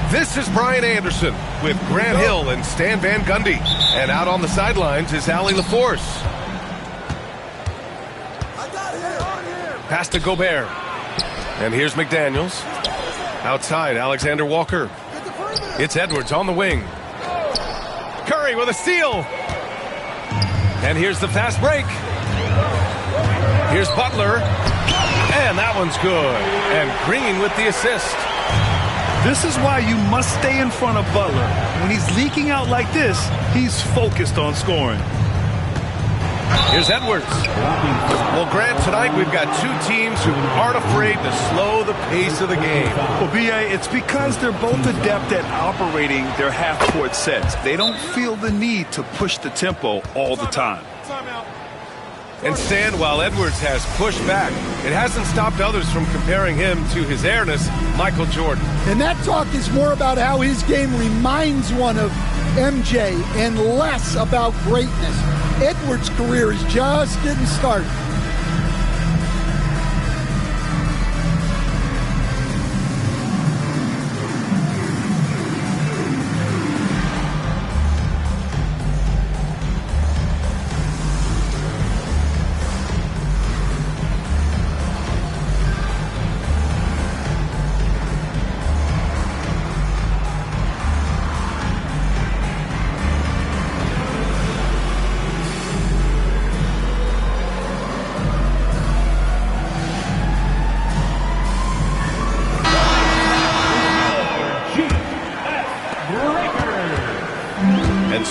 This is Brian Anderson with Grant Hill and Stan Van Gundy. And out on the sidelines is Allie LaForce. Pass to Gobert. And here's McDaniels. Outside, Alexander Walker. It's Edwards on the wing. Curry with a steal. And here's the fast break. Here's Butler. And that one's good. And Green with the assist. This is why you must stay in front of Butler. When he's leaking out like this, he's focused on scoring. Here's Edwards. Well, Grant, tonight we've got two teams who aren't afraid to slow the pace of the game. Well, B.A., it's because they're both adept at operating their half-court sets. They don't feel the need to push the tempo all the time. And Stan, while Edwards has pushed back, it hasn't stopped others from comparing him to his airness, Michael Jordan. And that talk is more about how his game reminds one of MJ and less about greatness. Edwards' career is just getting started.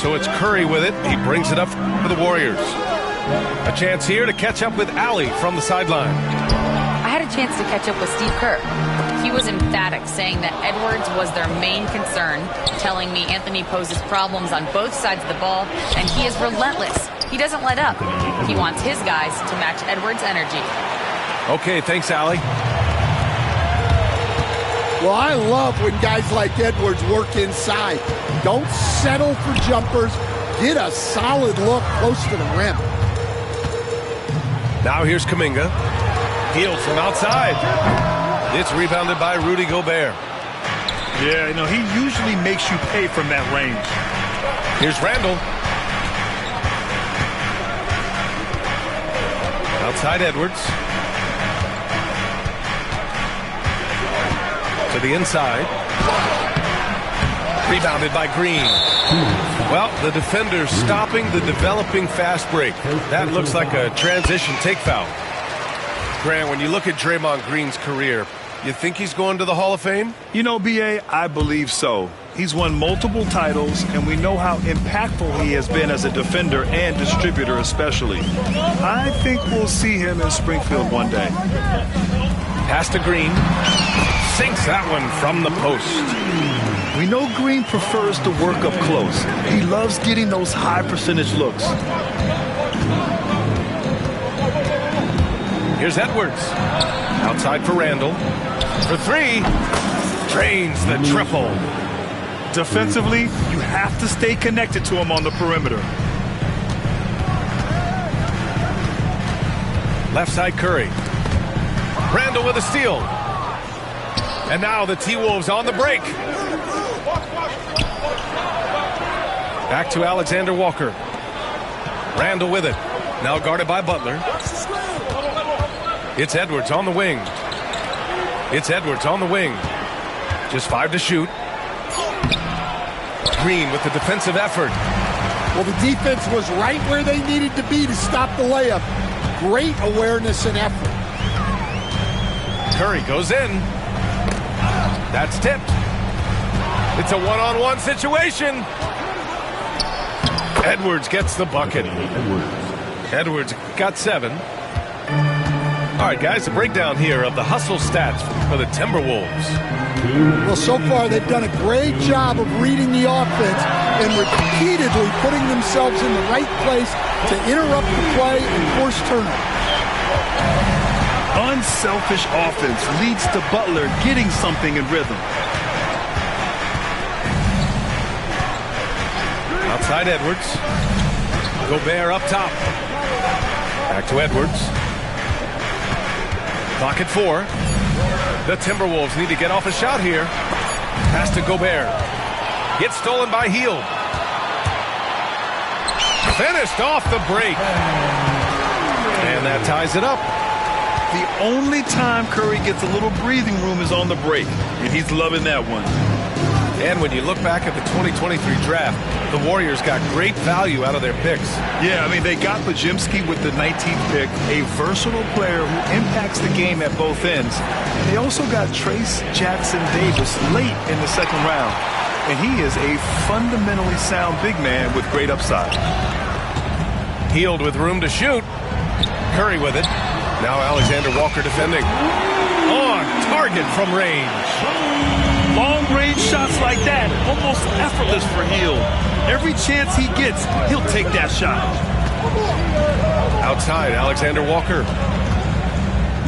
So it's Curry with it. He brings it up for the Warriors. A chance here to catch up with Allie from the sideline. I had a chance to catch up with Steve Kerr. He was emphatic, saying that Edwards was their main concern, telling me Anthony poses problems on both sides of the ball, and he is relentless. He doesn't let up. He wants his guys to match Edwards' energy. Okay, thanks, Allie. Well, I love when guys like Edwards work inside. Don't settle for jumpers. Get a solid look close to the rim. Now here's Kuminga. Healed from outside. It's rebounded by Rudy Gobert. Yeah, he usually makes you pay from that range. Here's Randall. Outside Edwards. To the inside. Rebounded by Green. Well, the defender's stopping the developing fast break. That looks like a transition take foul. Grant, when you look at Draymond Green's career, you think he's going to the Hall of Fame? B.A., I believe so. He's won multiple titles, and we know how impactful he has been as a defender and distributor especially. I think we'll see him in Springfield one day. Pass to Green. Sinks that one from the post. We know Green prefers to work up close. He loves getting those high percentage looks. Here's Edwards. Outside for Randall. For three. Drains the triple. Defensively, you have to stay connected to him on the perimeter. Left side Curry. Randall with a steal. And now the T-Wolves on the break. Back to Alexander Walker. Randall with it. Now guarded by Butler. It's Edwards on the wing. It's Edwards on the wing. Just 5 to shoot. Green with the defensive effort. Well, the defense was right where they needed to be to stop the layup. Great awareness and effort. Curry goes in. That's tipped. It's a one-on-one situation. Edwards gets the bucket. Edwards got 7. All right, guys, a breakdown here of the hustle stats for the Timberwolves. Well, so far they've done a great job of reading the offense and repeatedly putting themselves in the right place to interrupt the play and force turnover. Unselfish offense leads to Butler getting something in rhythm. Outside Edwards. Gobert up top. Back to Edwards. Clock at 4. The Timberwolves need to get off a shot here. Pass to Gobert. Gets stolen by Hield. Finished off the break. And that ties it up. The only time Curry gets a little breathing room is on the break, and he's loving that one. And when you look back at the 2023 draft, the Warriors got great value out of their picks. Yeah, I mean, they got Podziemski with the 19th pick, a versatile player who impacts the game at both ends. And they also got Trace Jackson-Davis late in the second round. And he is a fundamentally sound big man with great upside. Hield with room to shoot. Curry with it. Now Alexander Walker defending. On target from range. Long-range shots like that, almost effortless for Hield. Every chance he gets, he'll take that shot. Outside, Alexander Walker.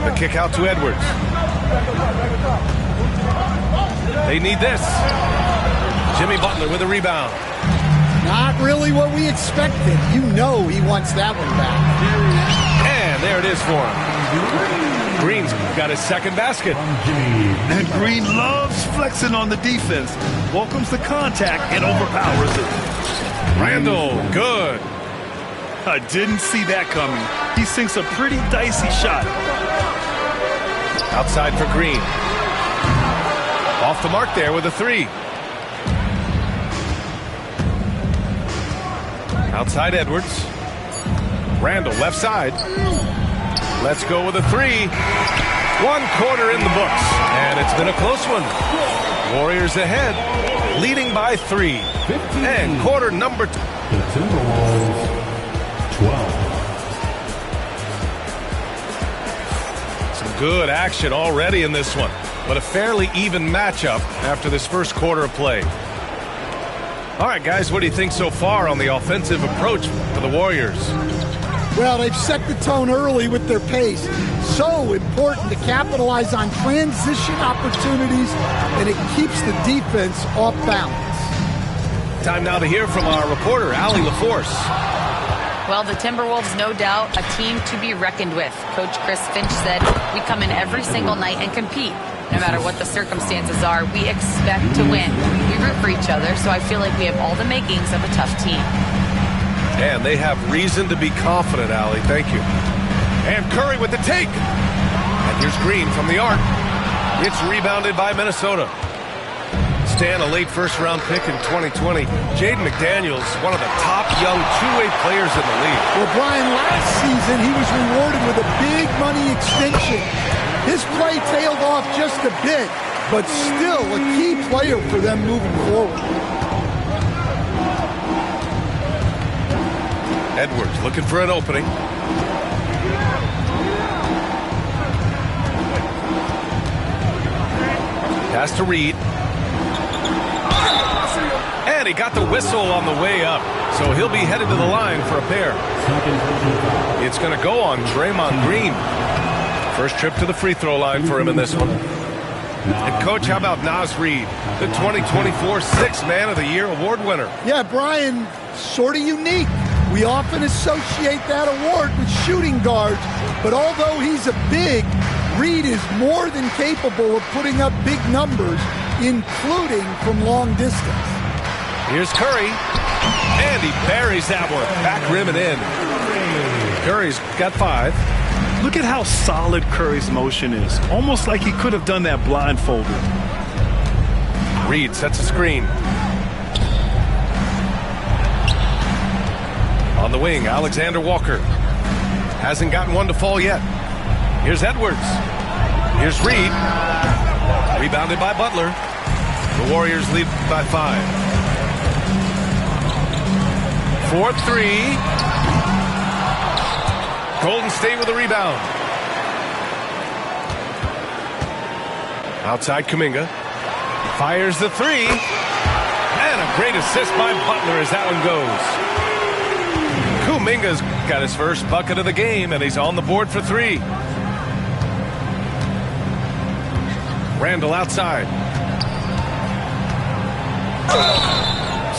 The kick out to Edwards. They need this. Jimmy Butler with a rebound. Not really what we expected. You know he wants that one back. And there it is for him. Green's got his second basket. And Green loves flexing on the defense. Welcomes the contact and overpowers it. Randall, good. I didn't see that coming. He sinks a pretty dicey shot. Outside for Green. Off the mark there with a 3. Outside Edwards. Randall left side. Let's go with a 3. 1 quarter in the books. And it's been a close one. Warriors ahead, leading by 3. And quarter number 2. The Timberwolves 12. Some good action already in this one. But a fairly even matchup after this first quarter of play. All right, guys, what do you think so far on the offensive approach for the Warriors? Well, they've set the tone early with their pace. So important to capitalize on transition opportunities, and it keeps the defense off balance. Time now to hear from our reporter, Allie LaForce. Well, the Timberwolves, no doubt, a team to be reckoned with. Coach Chris Finch said, we come in every single night and compete. No matter what the circumstances are, we expect to win. We root for each other, so I feel like we have all the makings of a tough team. And they have reason to be confident, Allie. Thank you. And Curry with the take. And here's Green from the arc. It's rebounded by Minnesota. Stan, a late first-round pick in 2020. Jaden McDaniels, one of the top young two-way players in the league. Well, Brian, last season he was rewarded with a big money extension. His play tailed off just a bit, but still a key player for them moving forward. Edwards looking for an opening. Pass to Reed. And he got the whistle on the way up. So he'll be headed to the line for a pair. It's going to go on Draymond Green. First trip to the free throw line for him in this one. And, Coach, how about Naz Reid, the 2024 Sixth Man of the Year award winner? Yeah, Brian, sort of unique. We often associate that award with shooting guards, but although he's a big, Reed is more than capable of putting up big numbers, including from long distance. Here's Curry. And he buries that one. Back rim and in. Curry's got 5. Look at how solid Curry's motion is. Almost like he could have done that blindfolded. Reed sets a screen. On the wing, Alexander Walker. Hasn't gotten one to fall yet. Here's Edwards. Here's Reed. Rebounded by Butler. The Warriors lead by 5. 4-3. Golden State with a rebound. Outside Kuminga. Fires the 3. And a great assist by Butler as that one goes. Kuminga's got his first bucket of the game, and he's on the board for 3. Randall outside.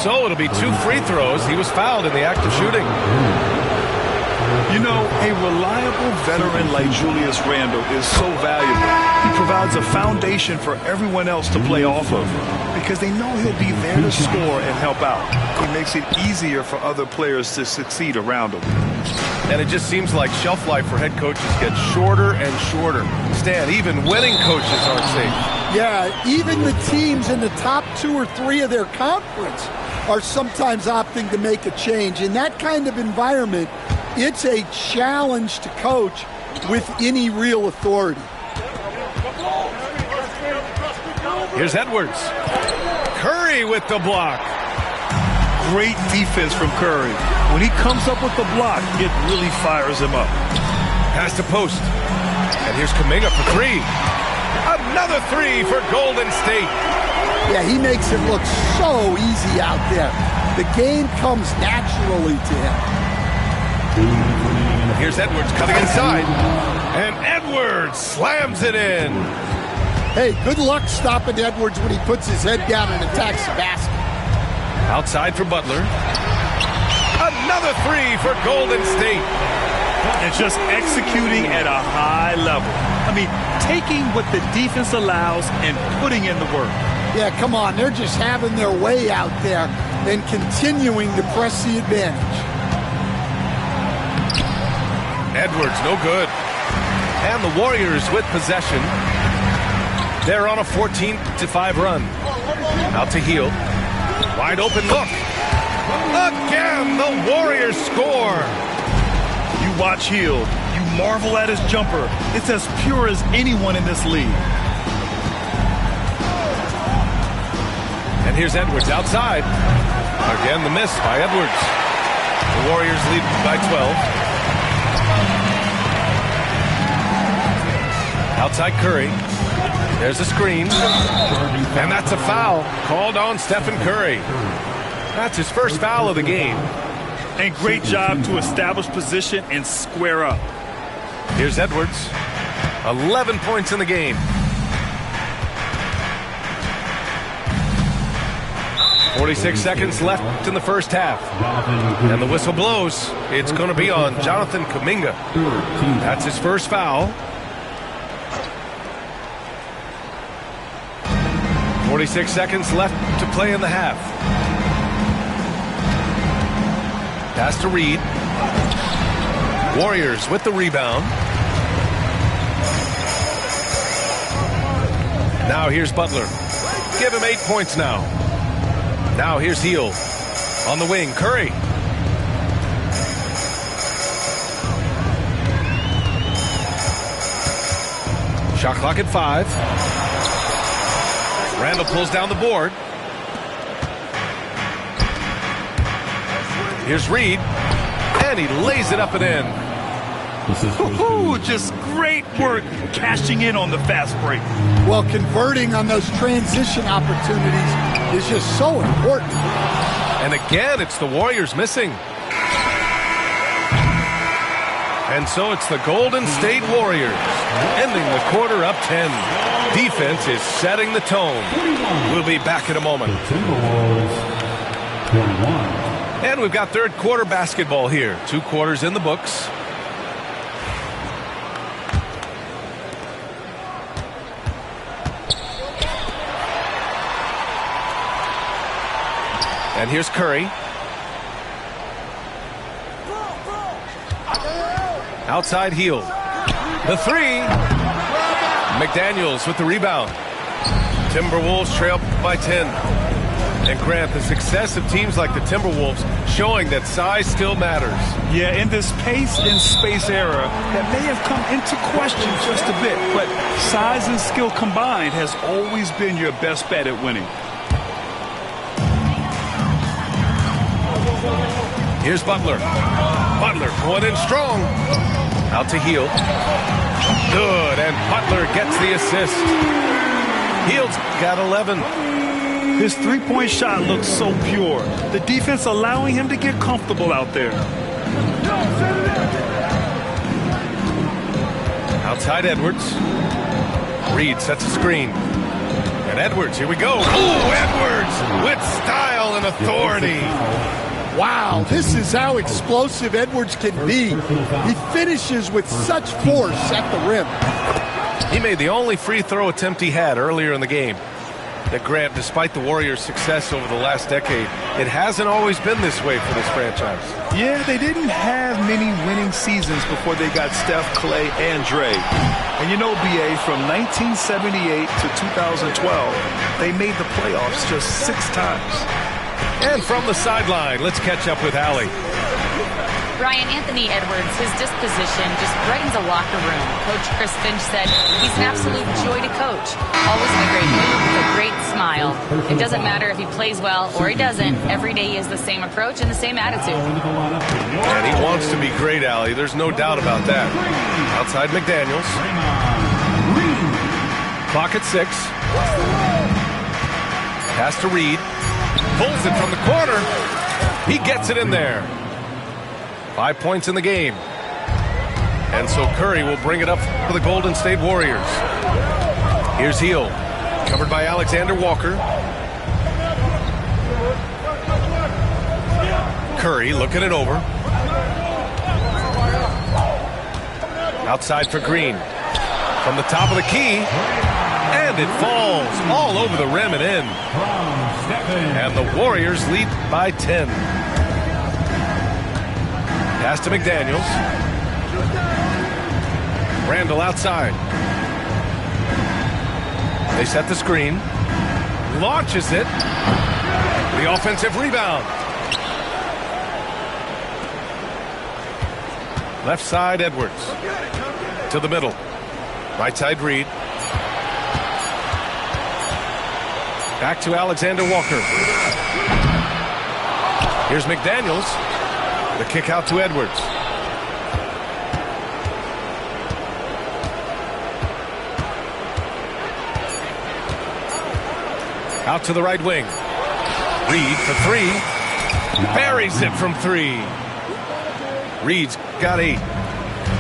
So it'll be 2 free throws. He was fouled in the act of shooting. You know, a reliable veteran like Julius Randle is so valuable. He provides a foundation for everyone else to play off of because they know he'll be there to score and help out. He makes it easier for other players to succeed around him. And it just seems like shelf life for head coaches gets shorter and shorter. Stan, even winning coaches aren't safe. Yeah, even the teams in the top 2 or 3 of their conference are sometimes opting to make a change. In that kind of environment, it's a challenge to coach with any real authority. Here's Edwards. Curry with the block. Great defense from Curry. When he comes up with the block, it really fires him up. Pass to post. And here's Kuminga for 3. Another 3 for Golden State. Yeah, he makes it look so easy out there. The game comes naturally to him. Here's Edwards cutting inside. And Edwards slams it in. Hey, good luck stopping Edwards when he puts his head down and attacks the basket. Outside for Butler. Another 3 for Golden State. And just executing at a high level. I mean, taking what the defense allows and putting in the work. Yeah, come on. They're just having their way out there and continuing to press the advantage. Edwards, no good. And the Warriors with possession. They're on a 14-5 run. Out to Hield. Wide open look. Again, the Warriors score. You watch Hield. You marvel at his jumper. It's as pure as anyone in this league. And here's Edwards outside. Again, the miss by Edwards. The Warriors lead by 12. Outside Curry. There's a screen. And that's a foul called on Stephen Curry. That's his first foul of the game. And great job to establish position and square up. Here's Edwards. 11 points in the game. 46 seconds left in the first half. And the whistle blows. It's going to be on Jonathan Kuminga. That's his first foul. 46 seconds left to play in the half. Pass to Reed. Warriors with the rebound. Now here's Butler. Give him 8 points now. Now here's Hield. On the wing, Curry. Shot clock at 5. Randall pulls down the board. Here's Reed. And he lays it up and in. Ooh, just great work cashing in on the fast break. Well, converting on those transition opportunities is just so important. And again, it's the Warriors missing. And so it's the Golden State Warriors ending the quarter up 10. Defense is setting the tone. We'll be back in a moment. And we've got third quarter basketball here. 2 quarters in the books. And here's Curry. Outside heel. The three. McDaniels with the rebound. Timberwolves trail by 10. And Grant, the success of teams like the Timberwolves showing that size still matters. Yeah, in this pace and space era, that may have come into question just a bit, but size and skill combined has always been your best bet at winning. Here's Butler. Butler going in strong. Out to Heel. Good, and Butler gets the assist. Heel's got 11. His three-point shot looks so pure. The defense allowing him to get comfortable out there. Outside Edwards. Reed sets a screen. And Edwards, here we go. Ooh, Edwards with style and authority. Wow, this is how explosive Edwards can be. He finishes with such force at the rim. He made the only free throw attempt he had earlier in the game. That Grant, despite the Warriors' success over the last decade, it hasn't always been this way for this franchise. Yeah, they didn't have many winning seasons before they got Steph, Clay, and Dre. And you know, BA, from 1978 to 2012, they made the playoffs just 6 times. And from the sideline, let's catch up with Allie. Ryan, Anthony Edwards, his disposition just brightens a locker room. Coach Chris Finch said he's an absolute joy to coach. Always in a great mood with a great smile. It doesn't matter if he plays well or he doesn't. Every day he has the same approach and the same attitude. And he wants to be great, Allie. There's no doubt about that. Outside McDaniels. Clock at 6. Pass to Reed. Pulls it from the corner. He gets it in there. 5 points in the game. And so Curry will bring it up for the Golden State Warriors. Here's Heel. Covered by Alexander Walker. Curry looking it over. Outside for Green. From the top of the key. And it falls all over the rim and in. And the Warriors lead by 10. Pass to McDaniels. Randall outside. They set the screen. Launches it. The offensive rebound. Left side, Edwards. To the middle. Right side, Reed. Back to Alexander Walker. Here's McDaniels. The kick out to Edwards. Out to the right wing. Reed for 3. Buries it from 3. Reed's got 8.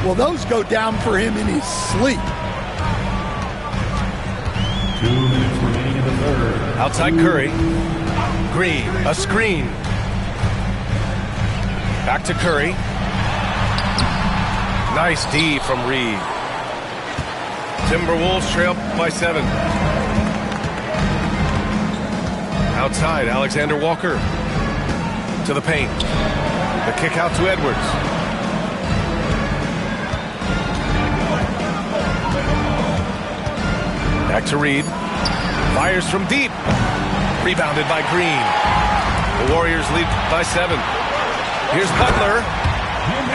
Well, those go down for him in his sleep. 2 minutes remaining in the third. Outside Curry. Green, a screen. Back to Curry. Nice D from Reed. Timberwolves trail by 7. Outside, Alexander Walker. To the paint. The kick out to Edwards. Back to Reed. Fires from deep. Rebounded by Green. The Warriors lead by 7. Here's Butler.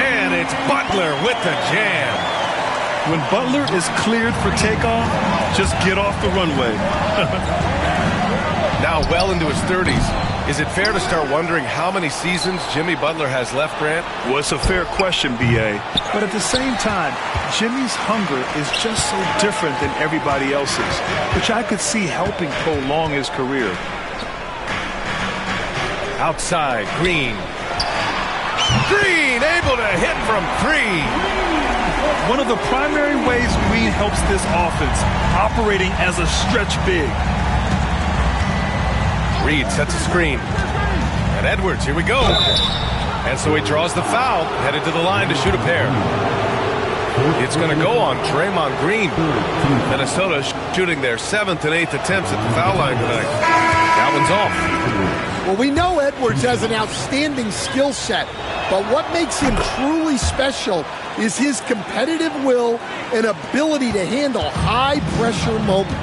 And it's Butler with the jam. When Butler is cleared for takeoff, just get off the runway. Now well into his 30s. Is it fair to start wondering how many seasons Jimmy Butler has left, Grant? Well, it's a fair question, B.A. But at the same time, Jimmy's hunger is just so different than everybody else's, which I could see helping prolong his career. Outside, Green. Green able to hit from 3. One of the primary ways Green helps this offense, operating as a stretch big. Reed sets a screen. And Edwards, here we go. And so he draws the foul, headed to the line to shoot a pair. It's going to go on Draymond Green. Minnesota shooting their 7th and 8th attempts at the foul line tonight. That one's off. Well, we know Edwards has an outstanding skill set, but what makes him truly special is his competitive will and ability to handle high-pressure moments.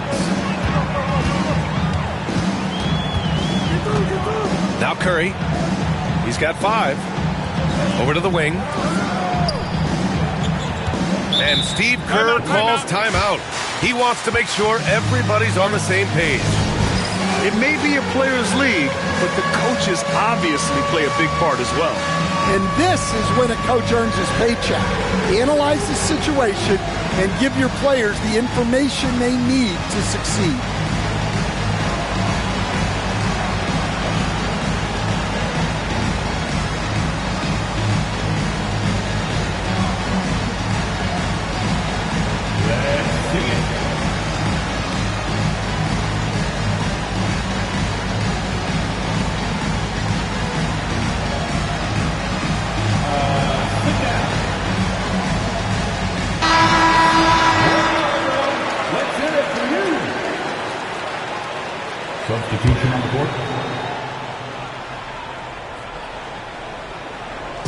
Now Curry. He's got 5. Over to the wing. And Steve Kerr calls timeout. He wants to make sure everybody's on the same page. It may be a players' league, but the coaches obviously play a big part as well. And this is when a coach earns his paycheck. Analyze the situation and give your players the information they need to succeed. Substitution on the court.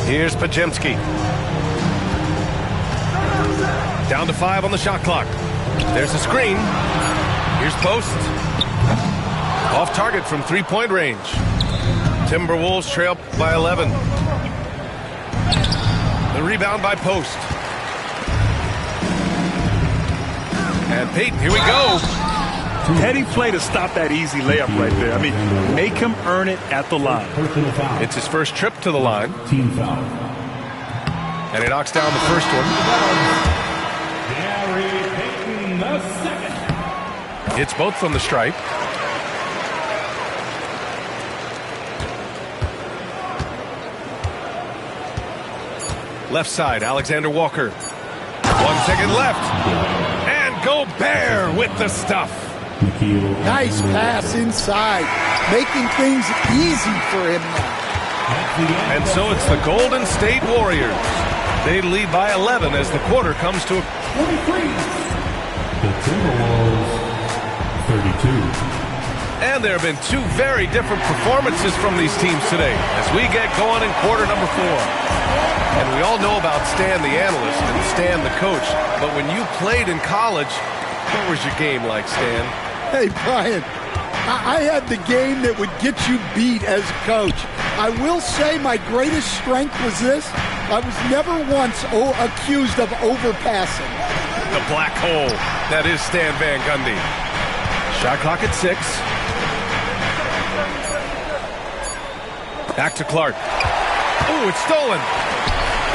Here's Pajemski. Down to 5 on the shot clock. There's a screen. Here's post. Off target from 3-point range. Timberwolves trail by 11. The rebound by Post. And Payton, here we go. Heady play to stop that easy layup right there. I mean, make him earn it at the line. It's his first trip to the line. Team foul. And he knocks down the first one. Gary Payton, the second. Hits both from the stripe. Left side, Alexander Walker. 1 second left. And Gobert with the stuff. Nice pass inside, making things easy for him now. And so it's the Golden State Warriors. They lead by 11 as the quarter comes to a 23. The Timberwolves, 32. And there have been 2 very different performances from these teams today as we get going in quarter number 4. And we all know about Stan the analyst and Stan the coach, but when you played in college, what was your game like, Stan? Hey, Brian, I had the game that would get you beat as a coach. I will say my greatest strength was this. I was never once accused of overpassing. The black hole. That is Stan Van Gundy. Shot clock at 6. Back to Clark. Oh, it's stolen.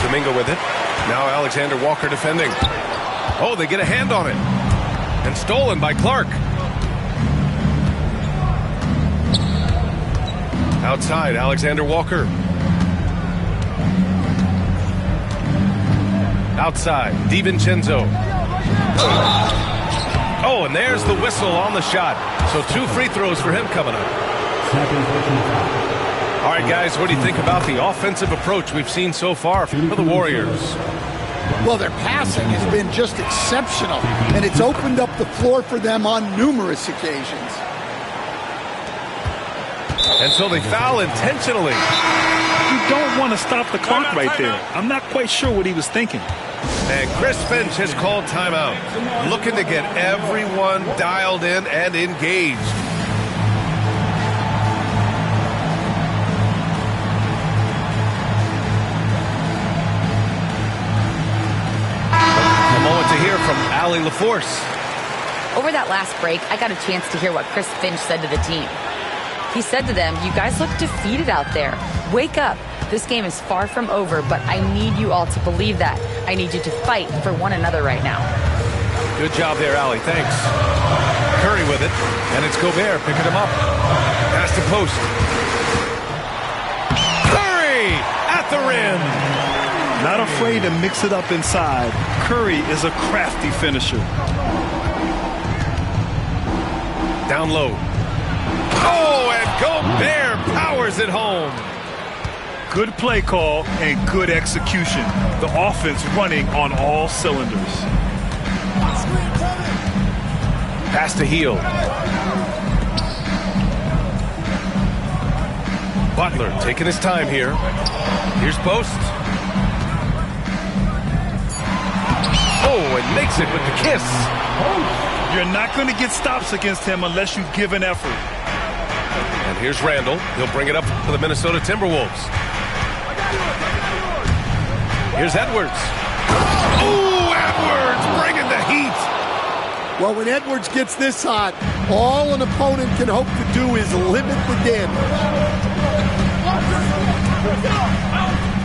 Kuminga with it. Now Alexander Walker defending. Oh, they get a hand on it. And stolen by Clark. Outside, Alexander Walker. Outside, DiVincenzo. Oh, and there's the whistle on the shot. So 2 free throws for him coming up. All right, guys, what do you think about the offensive approach we've seen so far for the Warriors? Well, their passing has been just exceptional, and it's opened up the floor for them on numerous occasions. And so they foul intentionally. You don't want to stop the clock right there. I'm not quite sure what he was thinking. And Chris Finch has called timeout, looking to get everyone dialed in and engaged. A moment to hear from Allie LaForce. Over that last break, I got a chance to hear what Chris Finch said to the team. He said to them, "You guys look defeated out there. Wake up. This game is far from over, but I need you all to believe that. I need you to fight for one another right now." Good job there, Allie. Thanks. Curry with it, and it's Gobert picking him up. Pass to Post. Curry at the rim. Not afraid to mix it up inside. Curry is a crafty finisher. Down low. Oh, and Gobert powers it home. Good play call and good execution. The offense running on all cylinders. Pass to Heel. Butler taking his time here. Here's post. Oh, and makes it with the kiss. You're not going to get stops against him unless you give an effort. And here's Randall. He'll bring it up for the Minnesota Timberwolves. Here's Edwards. Oh, Edwards bringing the heat. Well, when Edwards gets this hot, all an opponent can hope to do is limit the damage.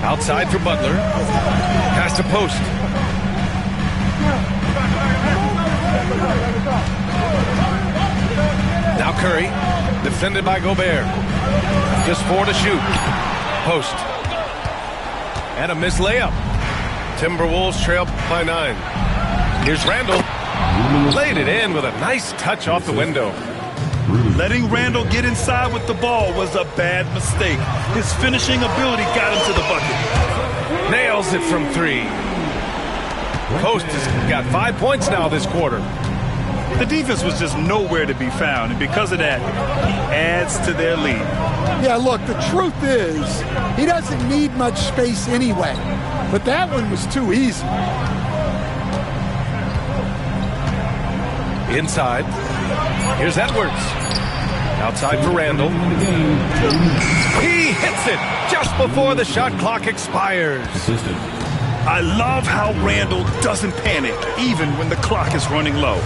Outside for Butler. Pass to post. Now Curry, defended by Gobert. Just 4 to shoot. Post. And a missed layup. Timberwolves trail by 9. Here's Randall. Laid it in with a nice touch off the window. Letting Randall get inside with the ball was a bad mistake. His finishing ability got him to the bucket. Nails it from 3. Post has got 5 points now this quarter. The defense was just nowhere to be found, and because of that, he adds to their lead. Yeah, look, the truth is, he doesn't need much space anyway. But that one was too easy. Inside. Here's Edwards. Outside for Randall. He hits it just before the shot clock expires. I love how Randall doesn't panic, even when the clock is running low.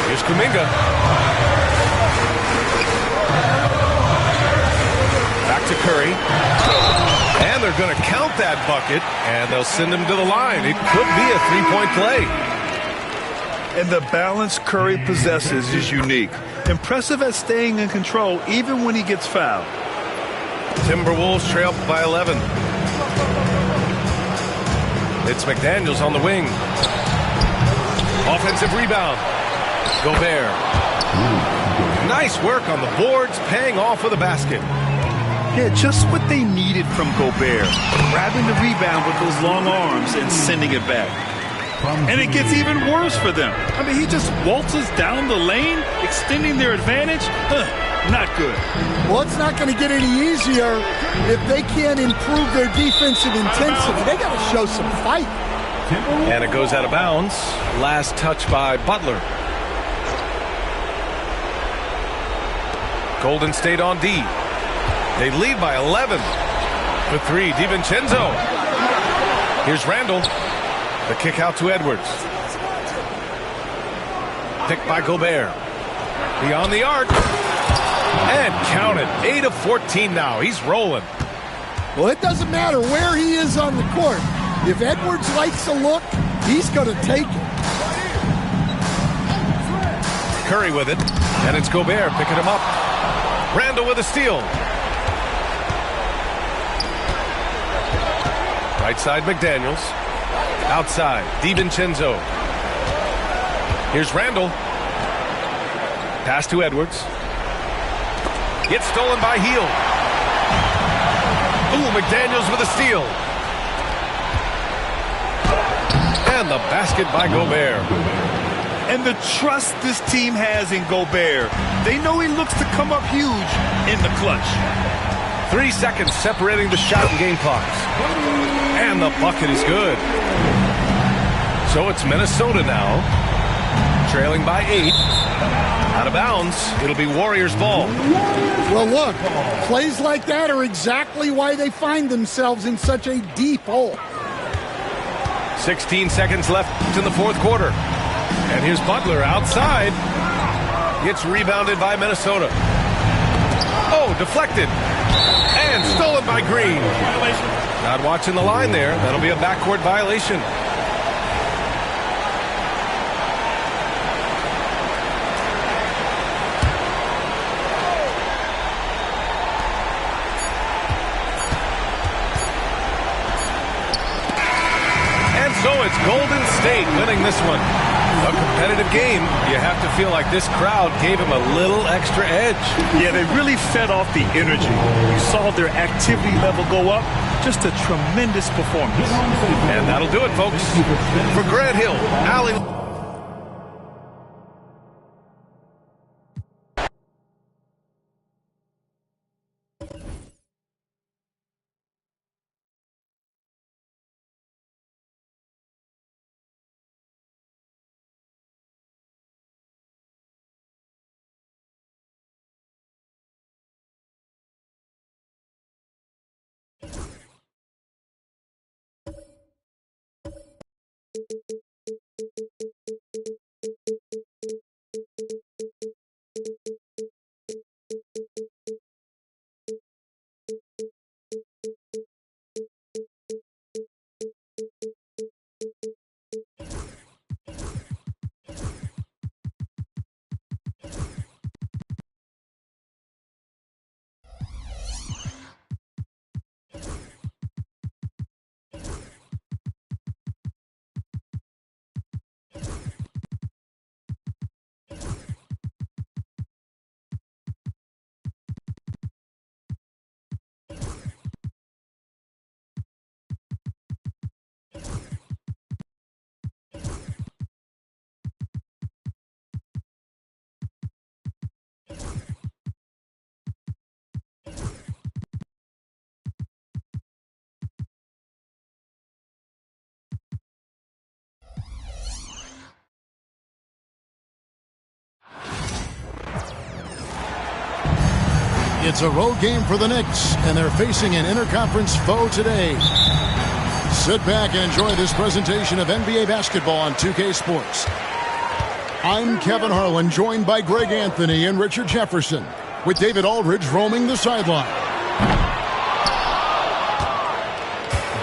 Here's Kuminga. Back to Curry. And they're going to count that bucket, and they'll send him to the line. It could be a three-point play. And the balance Curry possesses is unique. Impressive at staying in control even when he gets fouled. Timberwolves trail by 11. It's McDaniels on the wing. Offensive rebound. Gobert. Nice work on the boards, paying off with a basket. Yeah, just what they needed from Gobert. Grabbing the rebound with those long arms and sending it back. And it gets even worse for them. I mean, he just waltzes down the lane, extending their advantage. Not good. Well, it's not going to get any easier if they can't improve their defensive intensity. They got to show some fight. And it goes out of bounds. Last touch by Butler. Golden State on D. They lead by 11. For 3, DiVincenzo. Here's Randall. The kick out to Edwards. Picked by Gobert. Beyond the arc. And counted. 8 of 14 now. He's rolling. Well, it doesn't matter where he is on the court. If Edwards likes a look, he's going to take it. Curry with it. And it's Gobert picking him up. Randall with a steal. Right side, McDaniels. Outside, DiVincenzo. Here's Randall. Pass to Edwards. Gets stolen by Hield. Ooh, McDaniels with a steal. And the basket by Gobert. And the trust this team has in Gobert. They know he looks to come up huge in the clutch. 3 seconds separating the shot and game clocks. And the bucket is good. So it's Minnesota now, trailing by 8. Out of bounds. It'll be Warriors ball. Well, look, plays like that are exactly why they find themselves in such a deep hole. 16 seconds left in the fourth quarter. And here's Butler outside. Gets rebounded by Minnesota. Oh, deflected. And stolen by Green. Not watching the line there. That'll be a backcourt violation. And so it's Golden State winning this one. A competitive game. You have to feel like this crowd gave him a little extra edge. Yeah, they really fed off the energy. You saw their activity level go up. Just a tremendous performance. And that'll do it, folks. For Grant Hill, Allie. It's a road game for the Knicks, and they're facing an interconference foe today. Sit back and enjoy this presentation of NBA basketball on 2K Sports. I'm Kevin Harlan, joined by Greg Anthony and Richard Jefferson, with David Aldridge roaming the sideline.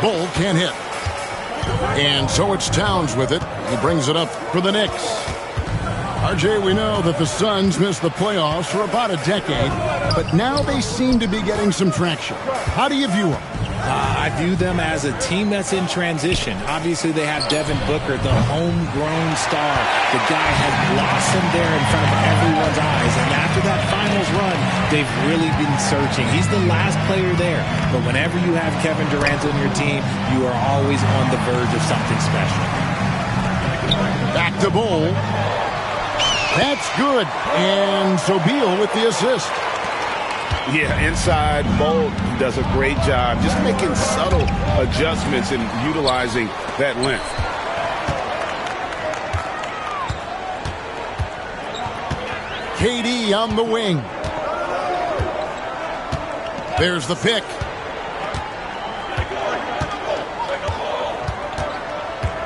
Bull can't hit. And so it's Towns with it. He brings it up for the Knicks. RJ, we know that the Suns missed the playoffs for about a decade, but now they seem to be getting some traction. How do you view them? I view them as a team that's in transition. Obviously, they have Devin Booker, the homegrown star. The guy has blossomed there in front of everyone's eyes. And after that finals run, they've really been searching. He's the last player there. But whenever you have Kevin Durant on your team, you are always on the verge of something special. Back to Bull. That's good. And so Beal with the assist. Yeah, inside, Bull does a great job just making subtle adjustments and utilizing that length. KD on the wing. There's the pick.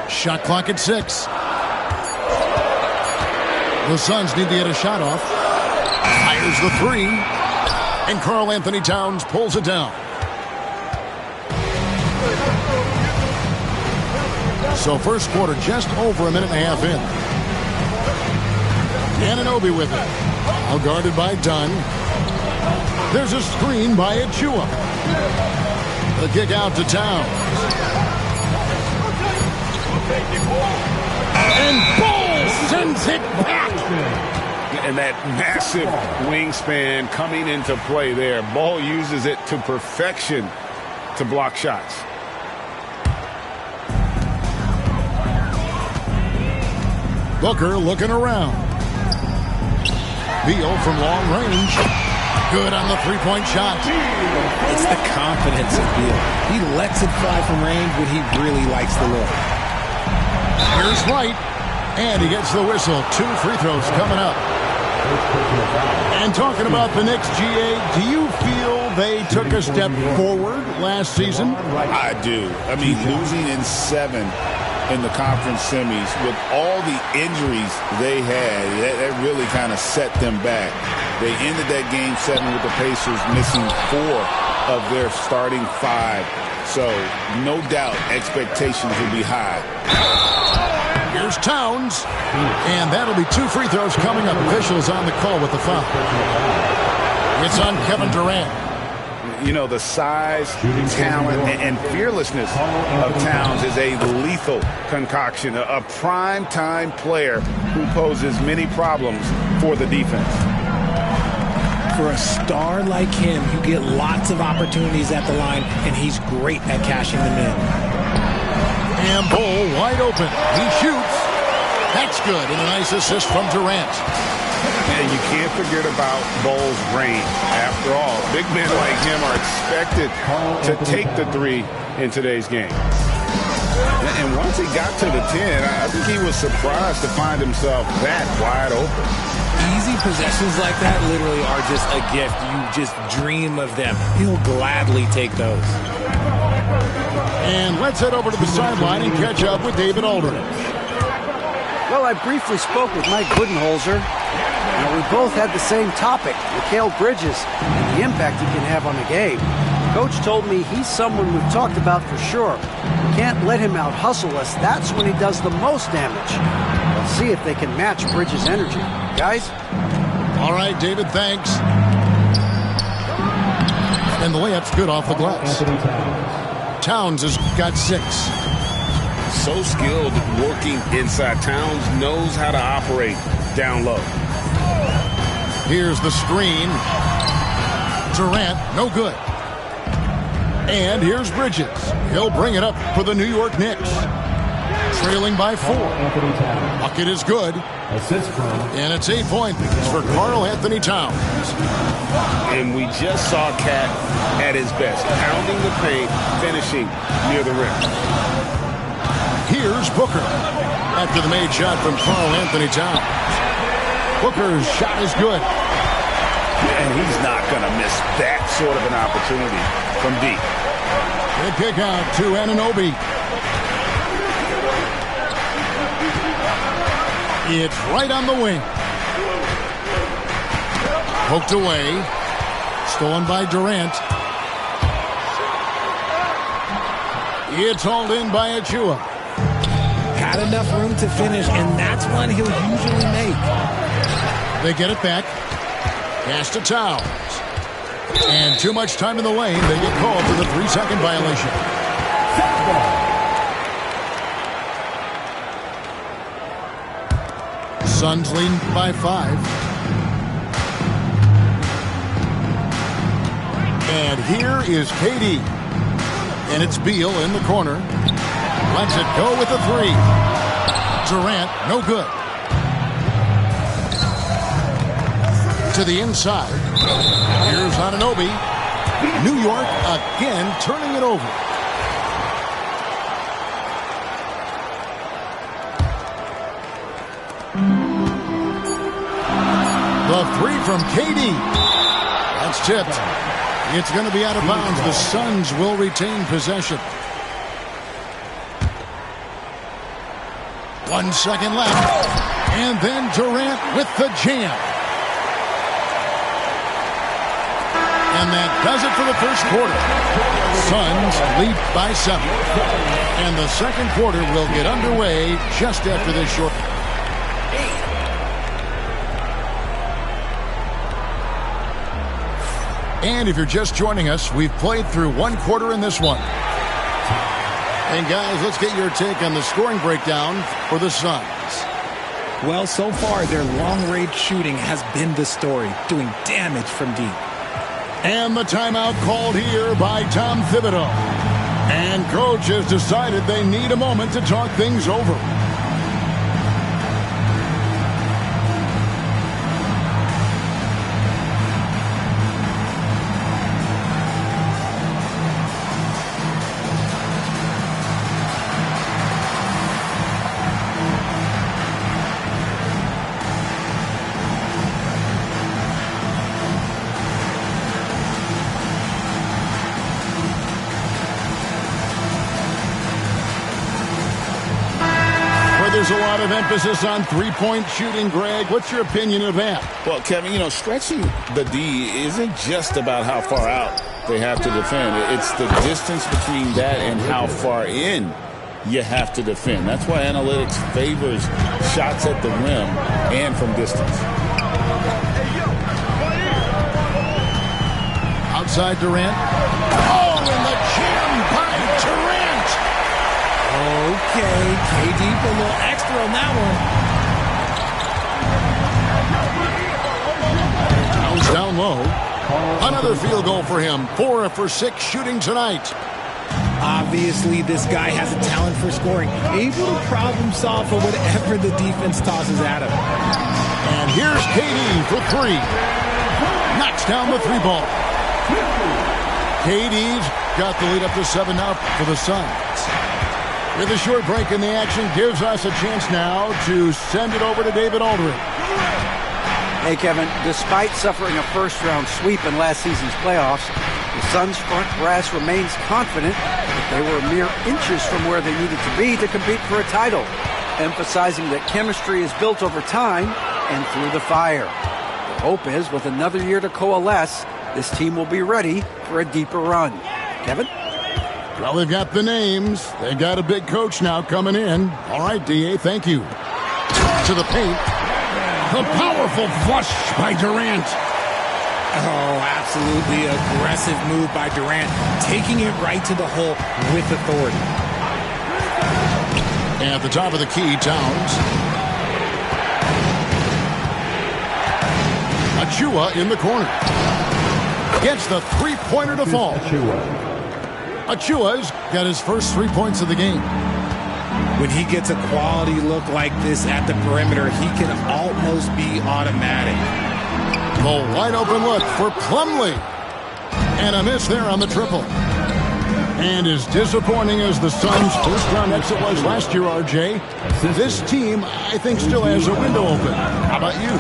Shot clock at 6. The Suns need to get a shot off. Fires the 3. And Karl Anthony Towns pulls it down. So first quarter just over a minute and a half in. Anunoby with it. Now guarded by Dunn. There's a screen by Achua. The kick out to Towns. And Bull sends it back. And that massive wingspan coming into play there. Bull uses it to perfection to block shots. Booker looking around. Beal from long range. Good on the three-point shot. It's the confidence of Beal. He lets it fly from range when he really likes the look. Here's White. And he gets the whistle. 2 free throws coming up. And talking about the Knicks, GA, do you feel they took a step forward last season? I do. I mean, losing in 7 in the conference semis with all the injuries they had, that really kind of set them back. They ended that game 7 with the Pacers missing 4 of their starting 5. So, no doubt, expectations will be high. Here's Towns. And that'll be 2 free throws coming up. Officials on the call with the foul. It's on Kevin Durant. You know, the size, talent, and fearlessness of Towns is a lethal concoction. A prime-time player who poses many problems for the defense. For a star like him, you get lots of opportunities at the line, and he's great at cashing them in. And Bull wide open. He shoots. That's good. And a nice assist from Durant. And you can't forget about Bull's range. After all, big men like him are expected to take the 3 in today's game. And once he got to the 10, I think he was surprised to find himself that wide open. Easy possessions like that literally are just a gift. You just dream of them. He'll gladly take those. And let's head over to the sideline and catch up with David Aldridge. Well, I briefly spoke with Mike Budenholzer. Now, we both had the same topic, Mikal Bridges, and the impact he can have on the game. Coach told me he's someone we've talked about for sure. We can't let him out-hustle us. That's when he does the most damage. Let's see if they can match Bridges' energy. Guys? All right, David, thanks. And the layup's good off the glass. Towns has got 6. So skilled working inside. Towns knows how to operate down low. Here's the screen. Durant, no good. And here's Bridges. He'll bring it up for the New York Knicks. Trailing by 4. Bucket is good. And it's 8 points for Karl Anthony Towns. And we just saw Cat at his best, pounding the paint, finishing near the rim. Here's Booker. After the made shot from Karl Anthony Towns. Booker's shot is good. And he's not going to miss that sort of an opportunity from deep. Good kick out to Anunoby. It's right on the wing. Poked away. Stolen by Durant. It's hauled in by Achua. Had enough room to finish, and that's one he'll usually make. They get it back. Pass to Towns. And too much time in the lane. They get called for the 3-second violation. Suns lead by 5. And here is KD. And it's Beal in the corner. Lets it go with the 3. Durant, no good. To the inside. Here's Anunoby. New York again turning it over. The 3 from KD. That's tipped. It's going to be out of bounds. The Suns will retain possession. 1 second left. And then Durant with the jam. And that does it for the first quarter. Suns lead by 7. And the second quarter will get underway just after this short. And if you're just joining us, we've played through 1 quarter in this one. And guys, let's get your take on the scoring breakdown for the Suns. Well, so far, their long-range shooting has been the story, doing damage from deep. And the timeout called here by Tom Thibodeau. And coach has decided they need a moment to talk things over. There's a lot of emphasis on three-point shooting, Greg. What's your opinion of that? Well, Kevin, you know, stretching the D isn't just about how far out they have to defend. It's the distance between that and how far in you have to defend. That's why analytics favors shots at the rim and from distance. Outside Durant. Oh, and the jam by Durant. Okay, KD put a little extra on that one. Towns down low. Another field goal for him. 4 for 6 shooting tonight. Obviously, this guy has a talent for scoring. Able to problem solve for whatever the defense tosses at him. And here's KD for 3. Knocks down the 3 ball. KD's got the lead up to 7 now for the Suns. With a short break in the action, gives us a chance now to send it over to David Aldridge. Hey, Kevin, despite suffering a first-round sweep in last season's playoffs, the Suns' front brass remains confident that they were mere inches from where they needed to be to compete for a title, emphasizing that chemistry is built over time and through the fire. The hope is, with another year to coalesce, this team will be ready for a deeper run. Kevin? Well, they've got the names. They've got a big coach now coming in. All right, D.A., thank you. To the paint. The powerful flush by Durant. Oh, absolutely aggressive move by Durant, taking it right to the hole with authority. At the top of the key, Towns. Achua in the corner. Gets the three-pointer to fall. Achua's got his first 3 points of the game. When he gets a quality look like this at the perimeter, he can almost be automatic. The wide open look for Plumlee. And a miss there on the triple. And as disappointing as the Suns' first-round exit was last year, RJ, this team, I think, still has a window open. How about you?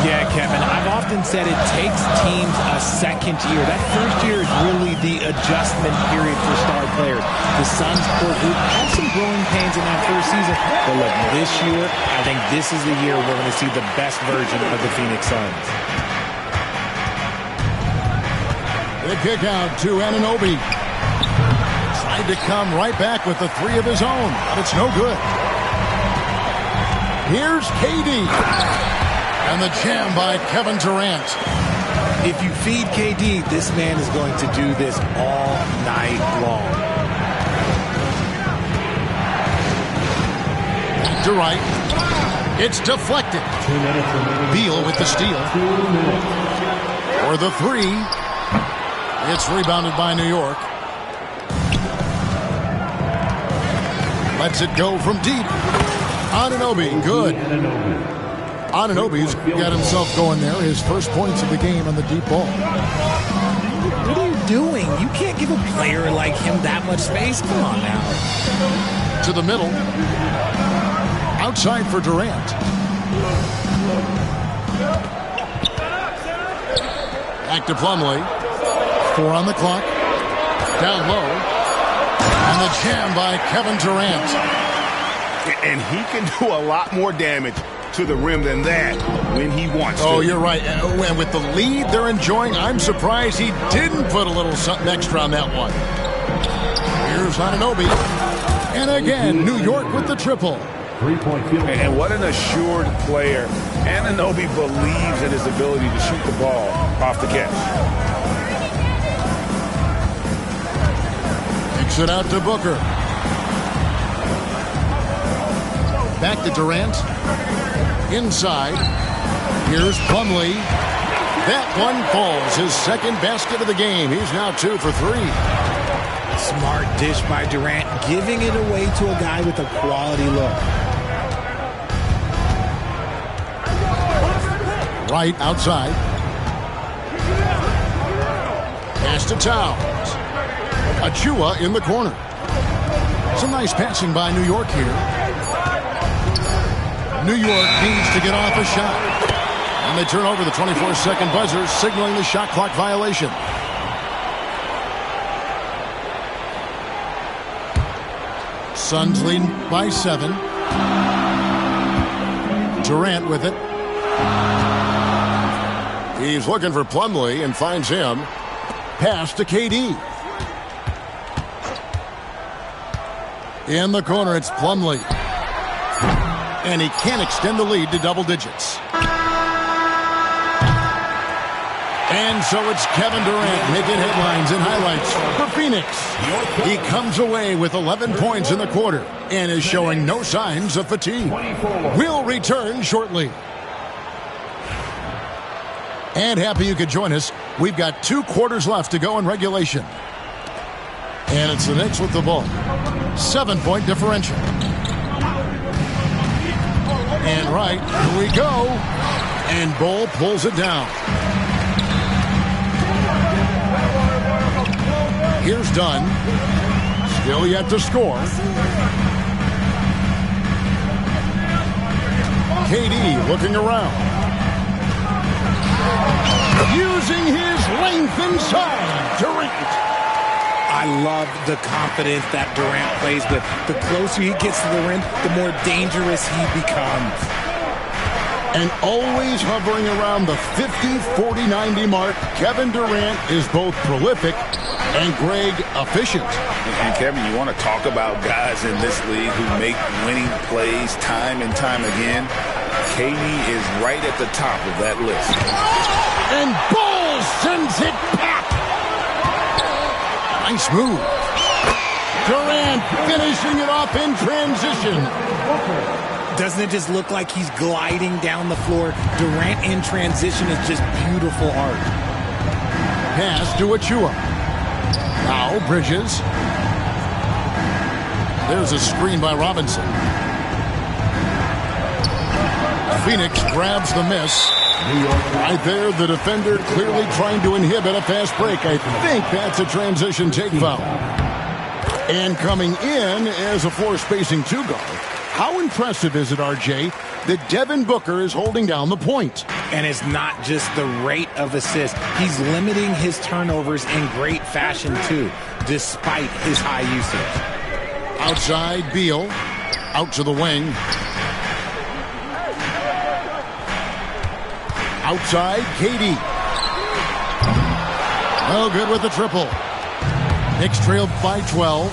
Yeah, Kevin, I've often said it takes teams a second year. That first year is really the adjustment period for star players. The Suns core group had some growing pains in that first season. But look, this year, I think this is the year we're going to see the best version of the Phoenix Suns. The kick out to Anunoby. Tried to come right back with the three of his own, but it's no good. Here's KD. And the jam by Kevin Durant. If you feed KD, this man is going to do this all night long. Back to right. It's deflected. Beal with the steal. For the three. It's rebounded by New York. Lets it go from deep. Anunoby, good. Anunoby's got himself going there. His first points of the game on the deep ball. What are you doing? You can't give a player like him that much space. Come on now. To the middle. Outside for Durant. Back to Plumlee. 4 on the clock. Down low. And the jam by Kevin Durant. And he can do a lot more damage to the rim than that when he wants to. Oh, you're right. And with the lead they're enjoying, I'm surprised he didn't put a little something extra on that one. Here's Anunoby. And again, New York with the triple. 3-point field. And what an assured player. Anunoby believes in his ability to shoot the ball off the catch. Kicks it out to Booker. Back to Durant. Inside. Here's Plumlee. That one falls. His second basket of the game. He's now 2 for 3. Smart dish by Durant, giving it away to a guy with a quality look. Right outside. Pass to Towns. Achua in the corner. Some nice passing by New York here. New York needs to get off a shot. And they turn over the 24-second buzzer, signaling the shot clock violation. Suns lead by 7. Durant with it. He's looking for Plumlee and finds him. Pass to KD. In the corner, it's Plumlee. And he can't extend the lead to double digits. And so it's Kevin Durant making headlines and highlights for Phoenix. He comes away with 11 points in the quarter and is showing no signs of fatigue. We'll return shortly. And happy you could join us. We've got 2 quarters left to go in regulation. And it's the Knicks with the ball. 7-point differential. And right, here we go. And Bol pulls it down. Here's Dunn. Still yet to score. KD looking around. Using his length inside. Durant. I I love the confidence that Durant plays with. The closer he gets to the rim, the more dangerous he becomes. And always hovering around the 50, 40, 90 mark, Kevin Durant is both prolific and, Greg, efficient. And Kevin, you want to talk about guys in this league who make winning plays time and time again? KD is right at the top of that list. And Ball sends it back. Nice move. Durant finishing it off in transition. Doesn't it just look like he's gliding down the floor? Durant in transition is just beautiful art. Pass to Achua. Now Bridges. There's a screen by Robinson. Phoenix grabs the miss. Right there, the defender clearly trying to inhibit a fast break. I think that's a transition take foul. And coming in as a floor spacing two guard. How impressive is it, RJ, that Devin Booker is holding down the point? And it's not just the rate of assists. He's limiting his turnovers in great fashion, too, despite his high usage. Outside, Beal. Out to the wing. Outside, KD. Oh, good with the triple. Knicks trailed by 12.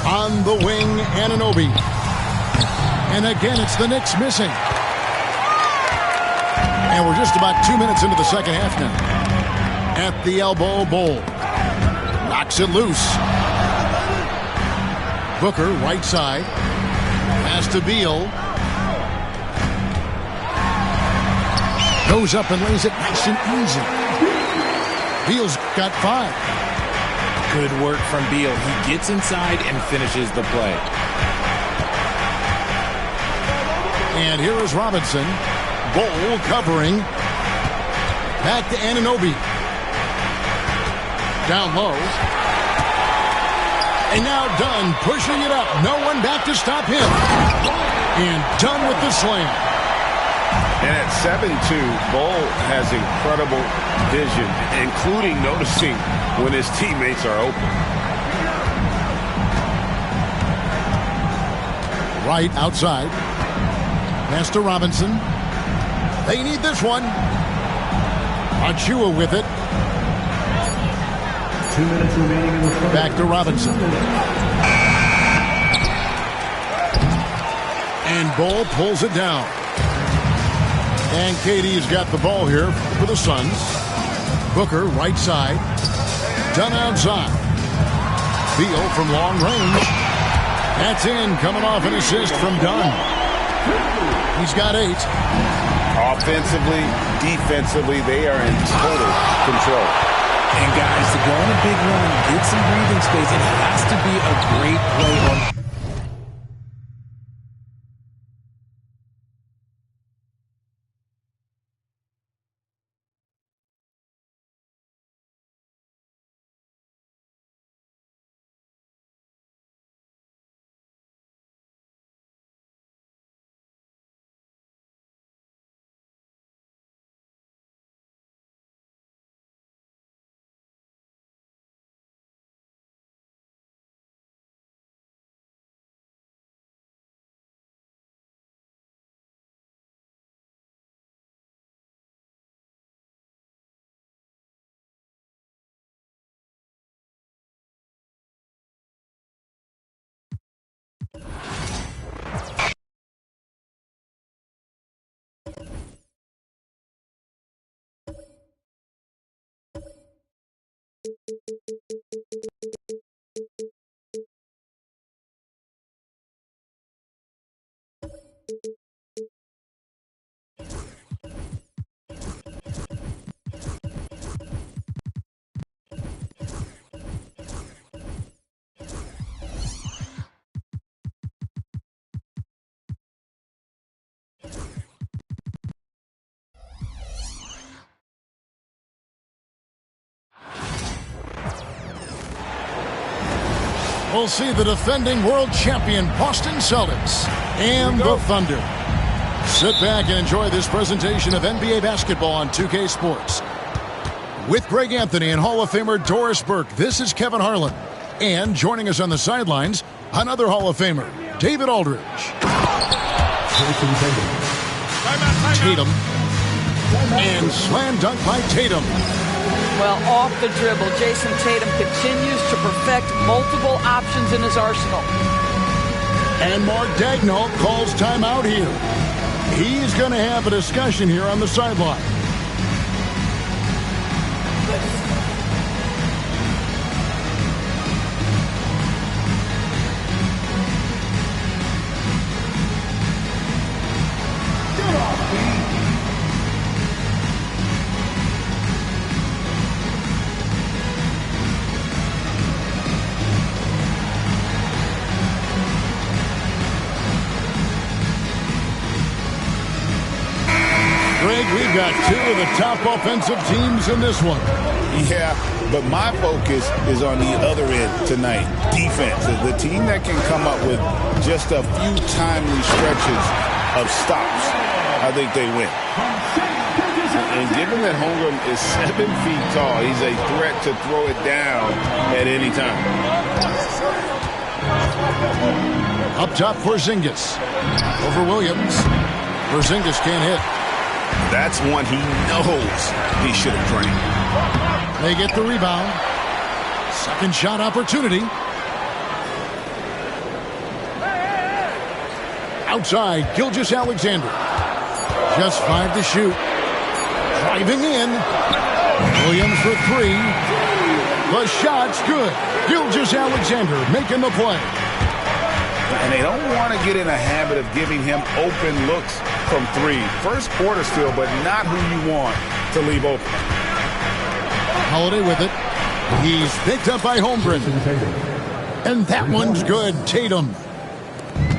On the wing, Anunoby. And again, it's the Knicks missing. And we're just about 2 minutes into the second half now. At the elbow, Bowl. Knocks it loose. Booker, right side. Pass to Beal. Goes up and lays it nice and easy. Beal's got 5. Good work from Beal. He gets inside and finishes the play. And here is Robinson. Bowl covering. Back to Anunoby. Down low. And now Dunn pushing it up. No one back to stop him. And Dunn with the slam. And at 7'2", Bull has incredible vision, including noticing when his teammates are open. Right outside. Pass to Robinson. They need this one. Achua with it. 2 minutes remaining in the first. Back to Robinson. And Bull pulls it down. And KD's got the ball here for the Suns. Booker, right side. Dunn outside. Beal from long range. That's in, coming off an assist from Dunn. He's got 8. Offensively, defensively, they are in total control. And guys, to go on a big run, get some breathing space, it has to be a great play on. We'll see the defending world champion Boston Celtics and the Thunder. Sit back and enjoy this presentation of NBA basketball on 2K Sports. With Greg Anthony and Hall of Famer Doris Burke, this is Kevin Harlan. And joining us on the sidelines, another Hall of Famer, David Aldridge. Tatum. And slam dunk by Tatum. Well, off the dribble, Jason Tatum continues to perfect multiple options in his arsenal. And Mark Daigneault calls timeout here. He's going to have a discussion here on the sideline. We've got two of the top offensive teams in this one. Yeah, but my focus is on the other end tonight. Defense. The team that can come up with just a few timely stretches of stops, I think they win. And given that Holmgren is 7 feet tall, he's a threat to throw it down at any time. Up top for Porzingis. Over Williams. Porzingis can't hit. That's one he knows he should have drained. They get the rebound. Second shot opportunity. Outside, Gilgeous-Alexander. Just 5 to shoot. Driving in. Williams for 3. The shot's good. Gilgeous-Alexander making the play. And they don't want to get in a habit of giving him open looks from 3. First quarter still, but not who you want to leave open. Holiday with it. He's picked up by Holmgren. And that one's good. Tatum.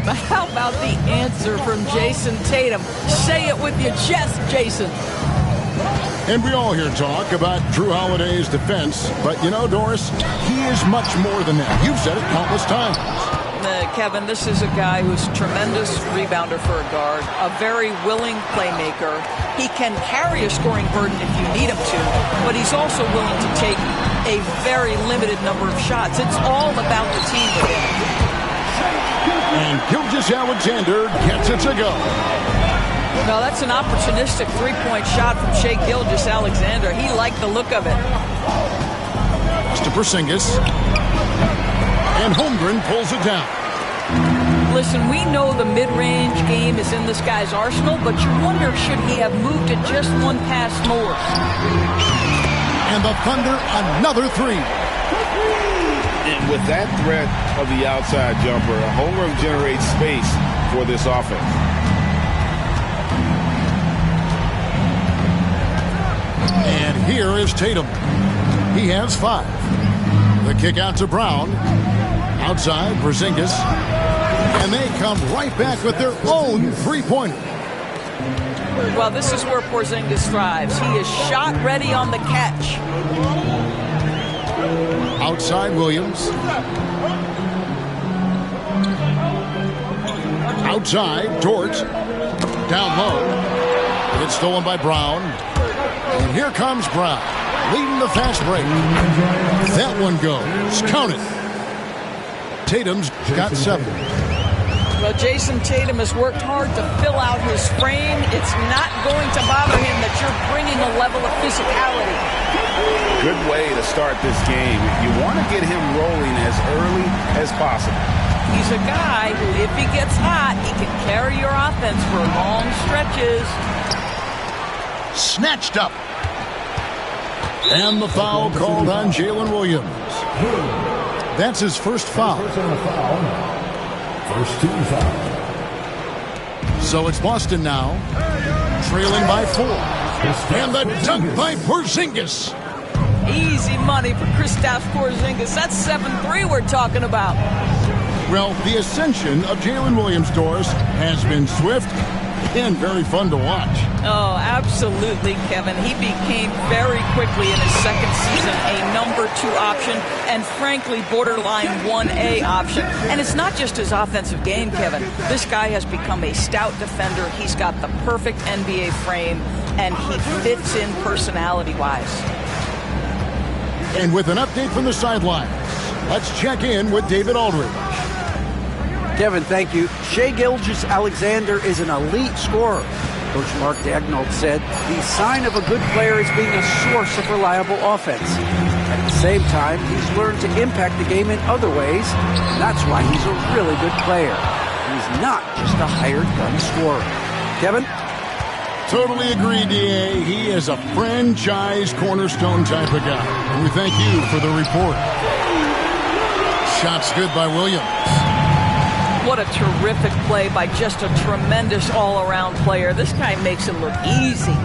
But how about the answer from Jason Tatum? Say it with your chest, Jason. And we all hear talk about Drew Holiday's defense. But you know, Doris, he is much more than that. You've said it countless times. Kevin, this is a guy who's a tremendous rebounder for a guard, a very willing playmaker. He can carry a scoring burden if you need him to, but he's also willing to take a very limited number of shots. It's all about the team with him. And Gilgeous-Alexander gets it to go. No, that's an opportunistic three-point shot from Shai Gilgeous-Alexander. He liked the look of it. To Porzingis. And Holmgren pulls it down. Listen, we know the mid-range game is in this guy's arsenal, but you wonder, should he have moved it just one pass more? And the Thunder, another 3. And with that threat of the outside jumper, Holmgren generates space for this offense. And here is Tatum. He has 5. The kick out to Brown. Outside, Porzingis. And they come right back with their own three-pointer. Well, this is where Porzingis thrives. He is shot ready on the catch. Outside, Williams. Outside, Dort. Down low. It's stolen by Brown. And here comes Brown, leading the fast break. That one goes. Count it. Tatum's got 7. Well, Jason Tatum has worked hard to fill out his frame. It's not going to bother him that you're bringing a level of physicality. Good way to start this game. You want to get him rolling as early as possible. He's a guy who, if he gets hot, he can carry your offense for long stretches. Snatched up. And the foul called on Jalen Williams. That's his first foul. First team foul. So it's Boston now, trailing by 4. And the dunk by Porzingis. Easy money for Kristaps Porzingis. That's 7-3 we're talking about. Well, the ascension of Jalen Williams, Doris, has been swift and very fun to watch. Oh, absolutely, Kevin. He became very quickly in his second season a number 2 option and, frankly, borderline 1A option. And it's not just his offensive game, Kevin. This guy has become a stout defender. He's got the perfect NBA frame, and he fits in personality-wise. And with an update from the sidelines, let's check in with David Aldridge. Kevin, thank you. Shai Gilgeous-Alexander is an elite scorer. Coach Mark Daigneault said the sign of a good player is being a source of reliable offense. At the same time, he's learned to impact the game in other ways, and that's why he's a really good player. He's not just a hired gun scorer. Kevin? Totally agree, D.A. He is a franchise cornerstone type of guy. And we thank you for the report. Shots good by Williams. What a terrific play by just a tremendous all-around player. This guy makes it look easy.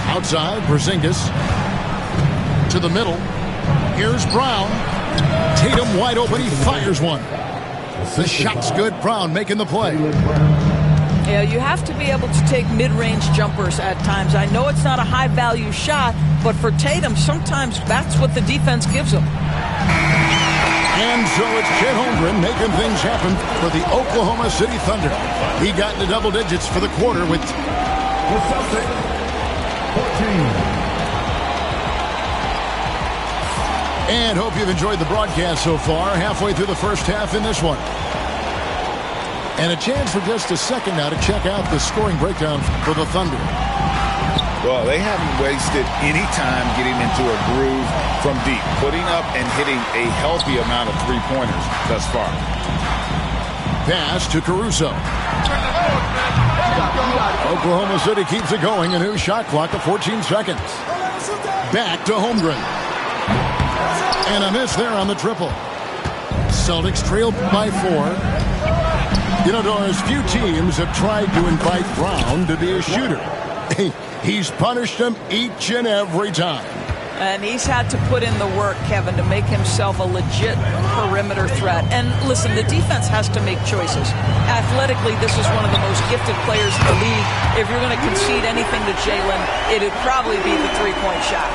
Outside, Porzingis. To the middle. Here's Brown. Tatum wide open. He fires one. The shot's good. Brown making the play. Yeah, you have to be able to take mid-range jumpers at times. I know it's not a high-value shot, but for Tatum, sometimes that's what the defense gives him. And so it's Chet Holmgren making things happen for the Oklahoma City Thunder. He got into double digits for the quarter with The Celtics, 14. And hope you've enjoyed the broadcast so far. Halfway through the first half in this one. And a chance for just a second now to check out the scoring breakdown for the Thunder. Well, they haven't wasted any time getting into a groove from deep, putting up and hitting a healthy amount of three-pointers thus far. Pass to Caruso. Oklahoma City keeps it going. A new shot clock of 14 seconds. Back to Holmgren. And a miss there on the triple. Celtics trailed by 4. You know, Doris, few teams have tried to invite Brown to be a shooter. He's punished them each and every time. And he's had to put in the work, Kevin, to make himself a legit perimeter threat. And listen, the defense has to make choices. Athletically, this is one of the most gifted players in the league. If you're going to concede anything to Jalen, it'd probably be the three-point shot.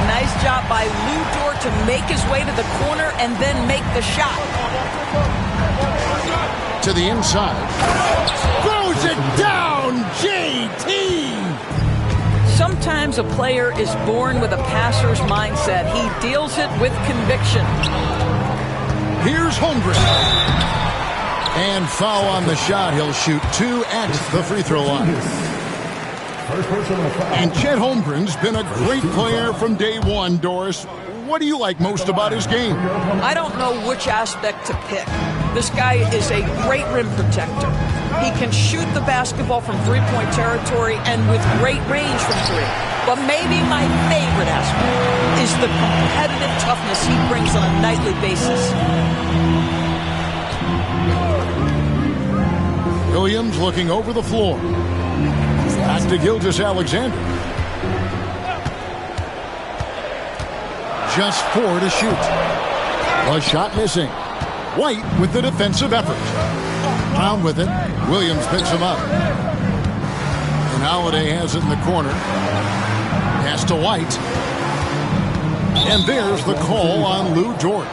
Nice job by Lou Dort to make his way to the corner and then make the shot. To the inside. Throws it down, JT! Sometimes a player is born with a passer's mindset. He deals it with conviction. Here's Holmgren. And foul on the shot. He'll shoot 2 at the free throw line. And Chet Holmgren's been a great player from day one, Doris. What do you like most about his game? I don't know which aspect to pick. This guy is a great rim protector. He can shoot the basketball from three-point territory and with great range from three. But maybe my favorite aspect is the competitive toughness he brings on a nightly basis. Williams looking over the floor. Back to Gilgeous-Alexander. Just 4 to shoot. A shot missing. White with the defensive effort. Brown with it. Williams picks him up. And Holiday has it in the corner. Pass to White. And there's the call on Lou Dort.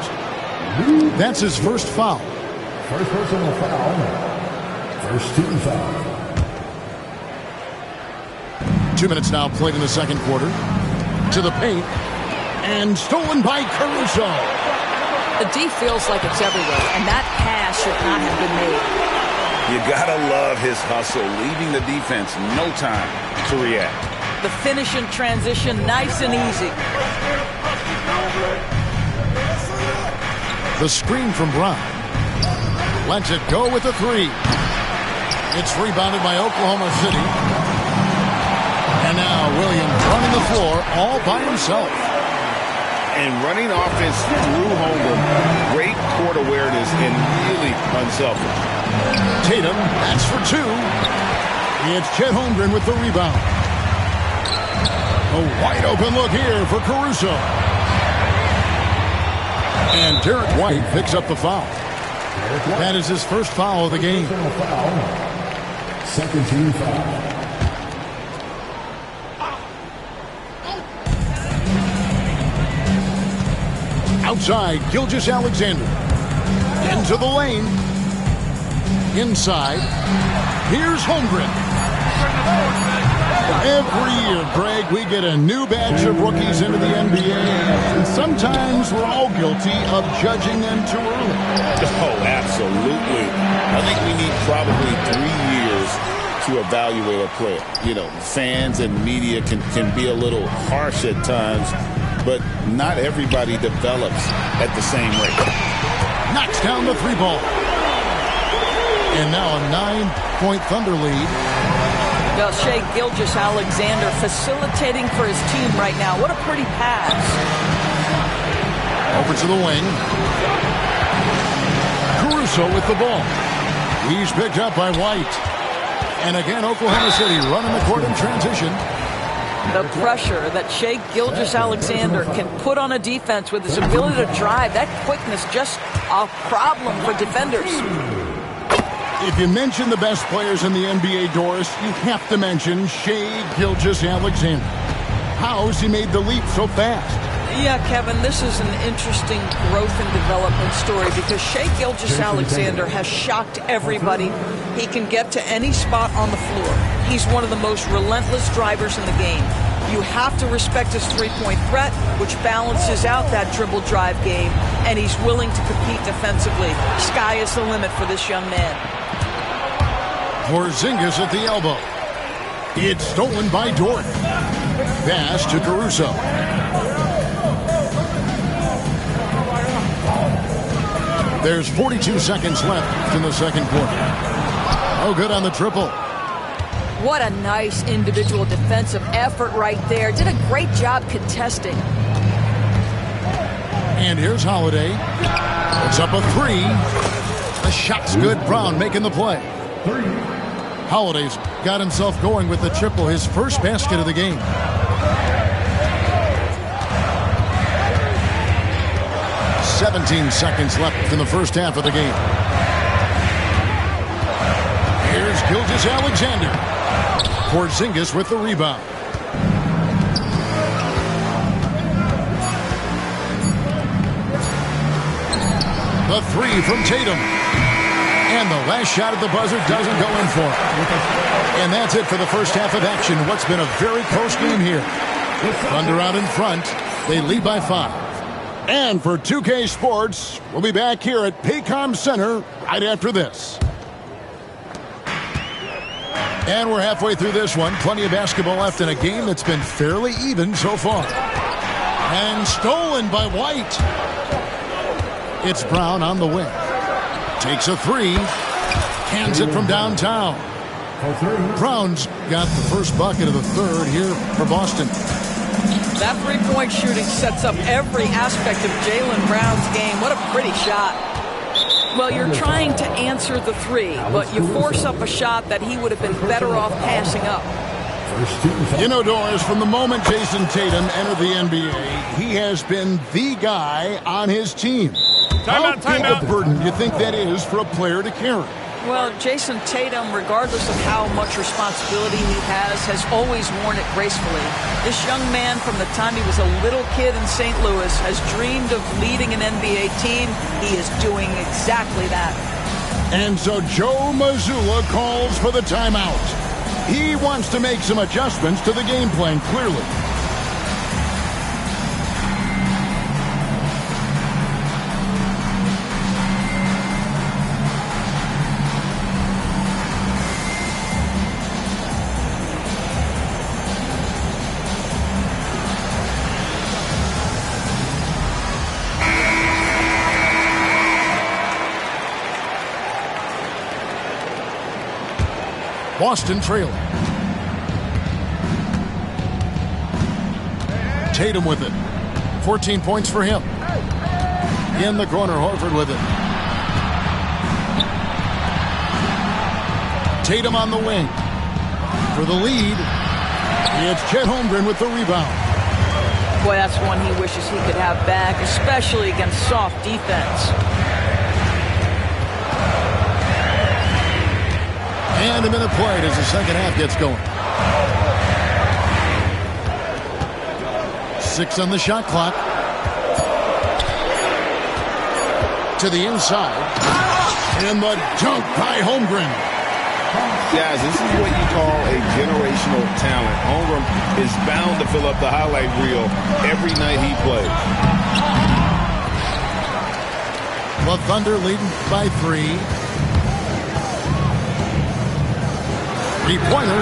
That's his first foul. First personal foul. First team foul. 2 minutes now played in the second quarter. To the paint. And stolen by Caruso. The D feels like it's everywhere, and that pass should not have been made. You gotta love his hustle, leaving the defense no time to react. The finish in transition, nice and easy. The screen from Brown. Lets it go with the 3. It's rebounded by Oklahoma City. And now Williams running the floor all by himself. And running offense through Holmgren, great court awareness and really unselfish. Tatum, that's for 2. It's Chet Holmgren with the rebound. A wide open look here for Caruso. And Derek White picks up the foul. That is his first foul of the game. Second team foul. Outside, Gilgeous-Alexander. Into the lane. Inside. Here's Holmgren. Every year, Greg, we get a new batch of rookies into the NBA, and sometimes we're all guilty of judging them too early. Oh, absolutely. I think we need probably 3 years to evaluate a player. You know, fans and media can be a little harsh at times, but not everybody develops at the same rate. Knocks down the 3-ball. And now a 9-point Thunder lead. Well, Shai Gilgeous-Alexander facilitating for his team right now. What a pretty pass. Over to the wing. Caruso with the ball. He's picked up by White. And again, Oklahoma City running the court in transition. The pressure that Shai Gilgeous-Alexander can put on a defense with his ability to drive, that quickness, just a problem for defenders. If you mention the best players in the NBA, Doris, you have to mention Shai Gilgeous-Alexander. How has he made the leap so fast? Yeah, Kevin, this is an interesting growth and development story because Shai Gilgeous-Alexander has shocked everybody. He can get to any spot on the floor. He's one of the most relentless drivers in the game. You have to respect his three-point threat, which balances out that dribble drive game, and he's willing to compete defensively. Sky is the limit for this young man. Porzingis at the elbow. It's stolen by Dort. Pass to Caruso. There's 42 seconds left in the second quarter. Oh, good on the triple. What a nice individual defensive effort right there. Did a great job contesting. And here's Holiday. It's up a 3. The shot's good. Brown making the play. Holiday's got himself going with the triple, his first basket of the game. "17 seconds left in the first half of the game. Here's Gilgeous-Alexander. Porzingis with the rebound. The 3 from Tatum. And the last shot at the buzzer doesn't go in for it. And that's it for the first half of action. What's been a very close game here. Thunder out in front. They lead by 5. And for 2K Sports, we'll be back here at Paycom Center right after this. And we're halfway through this one. Plenty of basketball left in a game that's been fairly even so far. And stolen by White. It's Brown on the wing. Takes a 3. Cans it from downtown. Brown's got the first bucket of the third here for Boston. That three-point shooting sets up every aspect of Jaylen Brown's game. What a pretty shot. Well, you're trying to answer the 3, but you force up a shot that he would have been better off passing up. You know, Doris, from the moment Jason Tatum entered the NBA, he has been the guy on his team. How big a burden do you think that is for a player to carry? Well, Jason Tatum, regardless of how much responsibility he has always worn it gracefully. This young man, from the time he was a little kid in St. Louis, has dreamed of leading an NBA team. He is doing exactly that. And so Joe Mazzulla calls for the timeout. He wants to make some adjustments to the game plan, clearly. Boston trailing. Tatum with it. 14 points for him. In the corner, Horford with it. Tatum on the wing. For the lead, it's Chet Holmgren with the rebound. Boy, that's one he wishes he could have back, especially against soft defense. And a minute played as the second half gets going. 6 on the shot clock. To the inside. And the dunk by Holmgren. Guys, this is what you call a generational talent. Holmgren is bound to fill up the highlight reel every night he plays. The Thunder leading by 3. 3-pointer.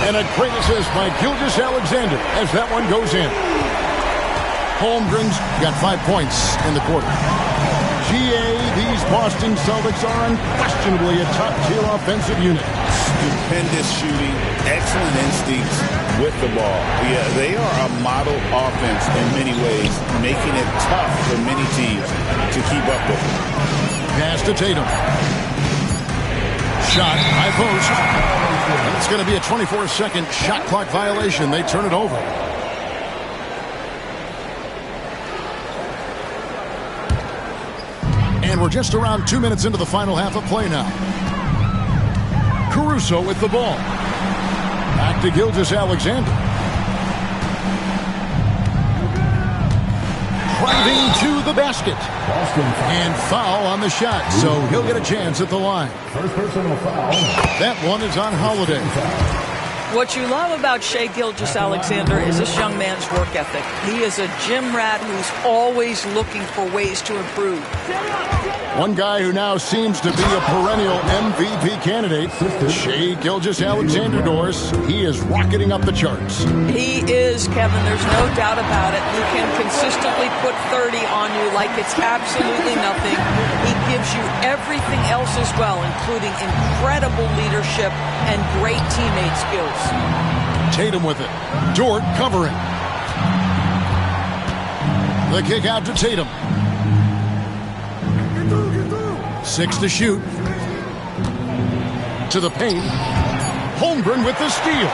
And a great assist by Gilgeous-Alexander as that one goes in. Holmgren's got 5 points in the quarter. GA, these Boston Celtics are unquestionably a top-tier offensive unit. Stupendous shooting, excellent instincts with the ball. Yeah, they are a model offense in many ways, making it tough for many teams to keep up with them. Pass to Tatum. Shot, high post. And it's going to be a 24-second shot clock violation. They turn it over. And we're just around 2 minutes into the final half of play now. Caruso with the ball. Back to Gilgeous-Alexander. Driving to the basket. And foul on the shot, so he'll get a chance at the line. First personal foul. That one is on Holiday. What you love about Shai Gilgeous-Alexander is this young man's work ethic. He is a gym rat who's always looking for ways to improve. One guy who now seems to be a perennial MVP candidate, Shai Gilgeous-Alexander, Doris. He is rocketing up the charts. He is, Kevin. There's no doubt about it. He can consistently put 30 on you like it's absolutely nothing. He gives you everything else as well, including incredible leadership and great teammate skills. Tatum with it. Dort covering. The kick out to Tatum. 6 to shoot. To the paint. Holmgren with the steal.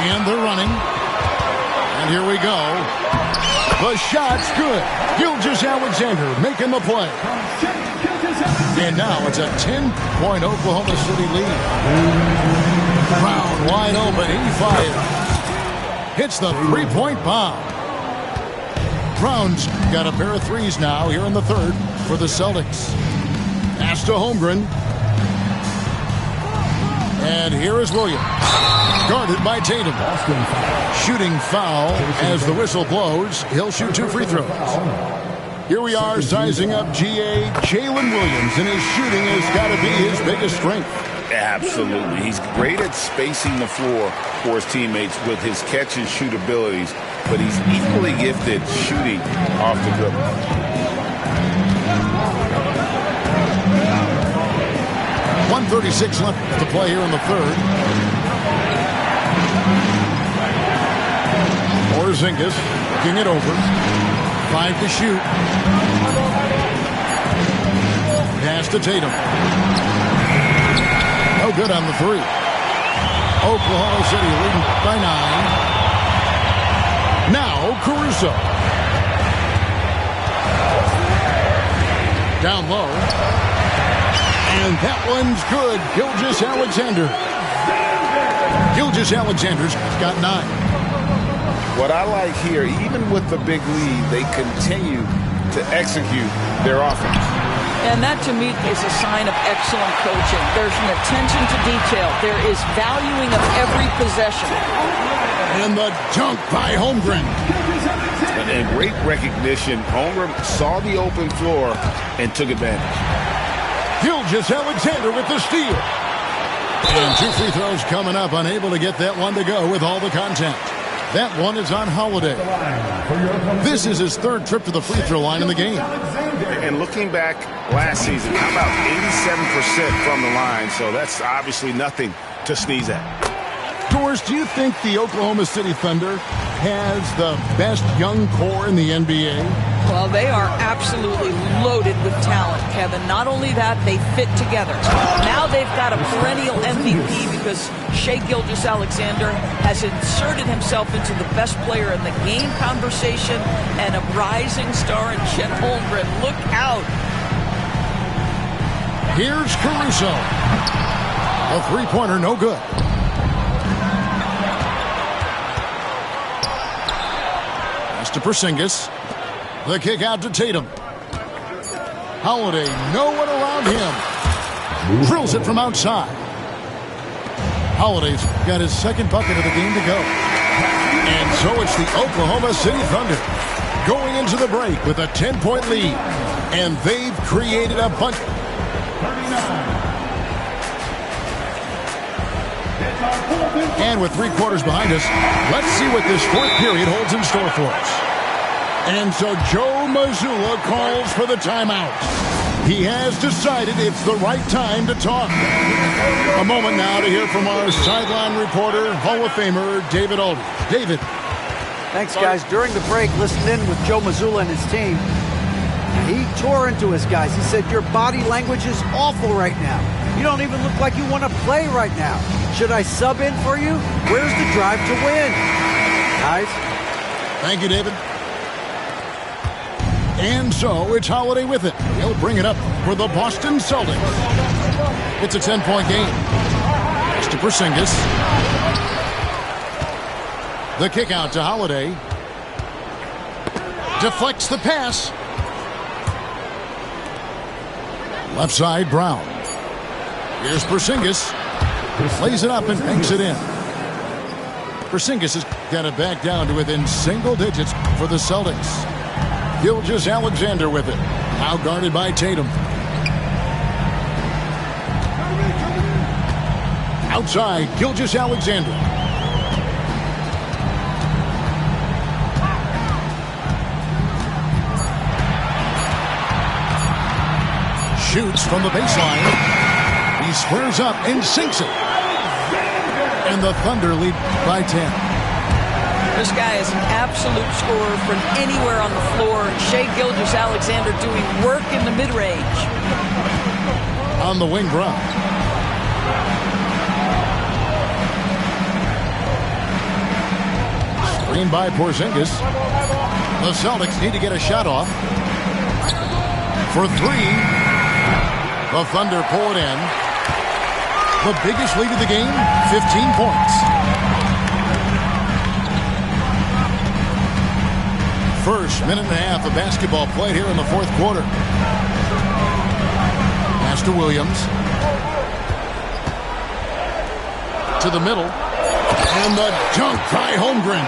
And they're running. And here we go. The shot's good. Gilgeous-Alexander making the play. And now it's a 10-point Oklahoma City lead. Brown wide open. He fires. Hits the three-point bomb. Brown's got a pair of threes now here in the third for the Celtics. Pass to Holmgren. And here is Williams. Guarded by Tatum. Shooting foul as the whistle blows. He'll shoot 2 free throws. Here we are sizing up GA Jalen Williams, and his shooting has got to be his biggest strength. Absolutely. He's great at spacing the floor for his teammates with his catch and shoot abilities, but he's equally gifted shooting off the dribble. 1:36 left to play here in the third. Porzingis looking it over. 5 to shoot. Pass to Tatum. No good on the 3. Oklahoma City leading by 9. Now Caruso. Down low. And that one's good. Gilgeous-Alexander. Gilgeous-Alexander's got 9. What I like here, even with the big lead, they continue to execute their offense. And that, to me, is a sign of excellent coaching. There's an attention to detail. There is valuing of every possession. And the dunk by Holmgren. And great recognition. Holmgren saw the open floor and took advantage. Gilgeous-Alexander with the steal. And 2 free throws coming up. Unable to get that one to go with all the contact. That one is on Holiday. This is his 3rd trip to the free throw line in the game. And looking back last season, how about 87% from the line? So that's obviously nothing to sneeze at. Doris, do you think the Oklahoma City Thunder has the best young core in the NBA? Well, they are absolutely loaded with talent, Kevin. Not only that, they fit together. Now they've got a perennial MVP because Shai Gilgeous-Alexander has inserted himself into the best player in the game conversation and a rising star in Chet Holmgren. Look out. Here's Caruso. A three-pointer, no good. Pass to Porzingis. The kick out to Tatum. Holiday, no one around him. Drills it from outside. Holiday's got his second bucket of the game to go. And so it's the Oklahoma City Thunder going into the break with a 10-point lead. And they've created a bunch. And with 3 quarters behind us, let's see what this fourth period holds in store for us. And so Joe Mazzulla calls for the timeout. He has decided it's the right time to talk. A moment now to hear from our sideline reporter, Hall of Famer David Aldridge. David. Thanks, guys. During the break, listened in with Joe Mazzulla and his team. He tore into his guys. He said, your body language is awful right now. You don't even look like you want to play right now. Should I sub in for you? Where's the drive to win? Guys? Thank you, David. And so it's Holiday with it. He'll bring it up for the Boston Celtics. It's a 10-point game. Pass to Porzingis. The kick out to Holiday. Deflects the pass. Left side, Brown. Here's Porzingis. Lays it up and banks it in. Porzingis has got it back down to within single digits for the Celtics. Gilgeous-Alexander with it. Now guarded by Tatum. Outside, Gilgeous-Alexander. Shoots from the baseline. He squares up and sinks it. And the Thunder lead by 10. This guy is an absolute scorer from anywhere on the floor. Shai Gilgeous-Alexander doing work in the mid-range. On the wing, Brown. Screen by Porzingis. The Celtics need to get a shot off. For 3. The Thunder pull it in. The biggest lead of the game, 15 points. First minute and a half of basketball played here in the fourth quarter. Pass to Williams. To the middle. And the dunk by Holmgren.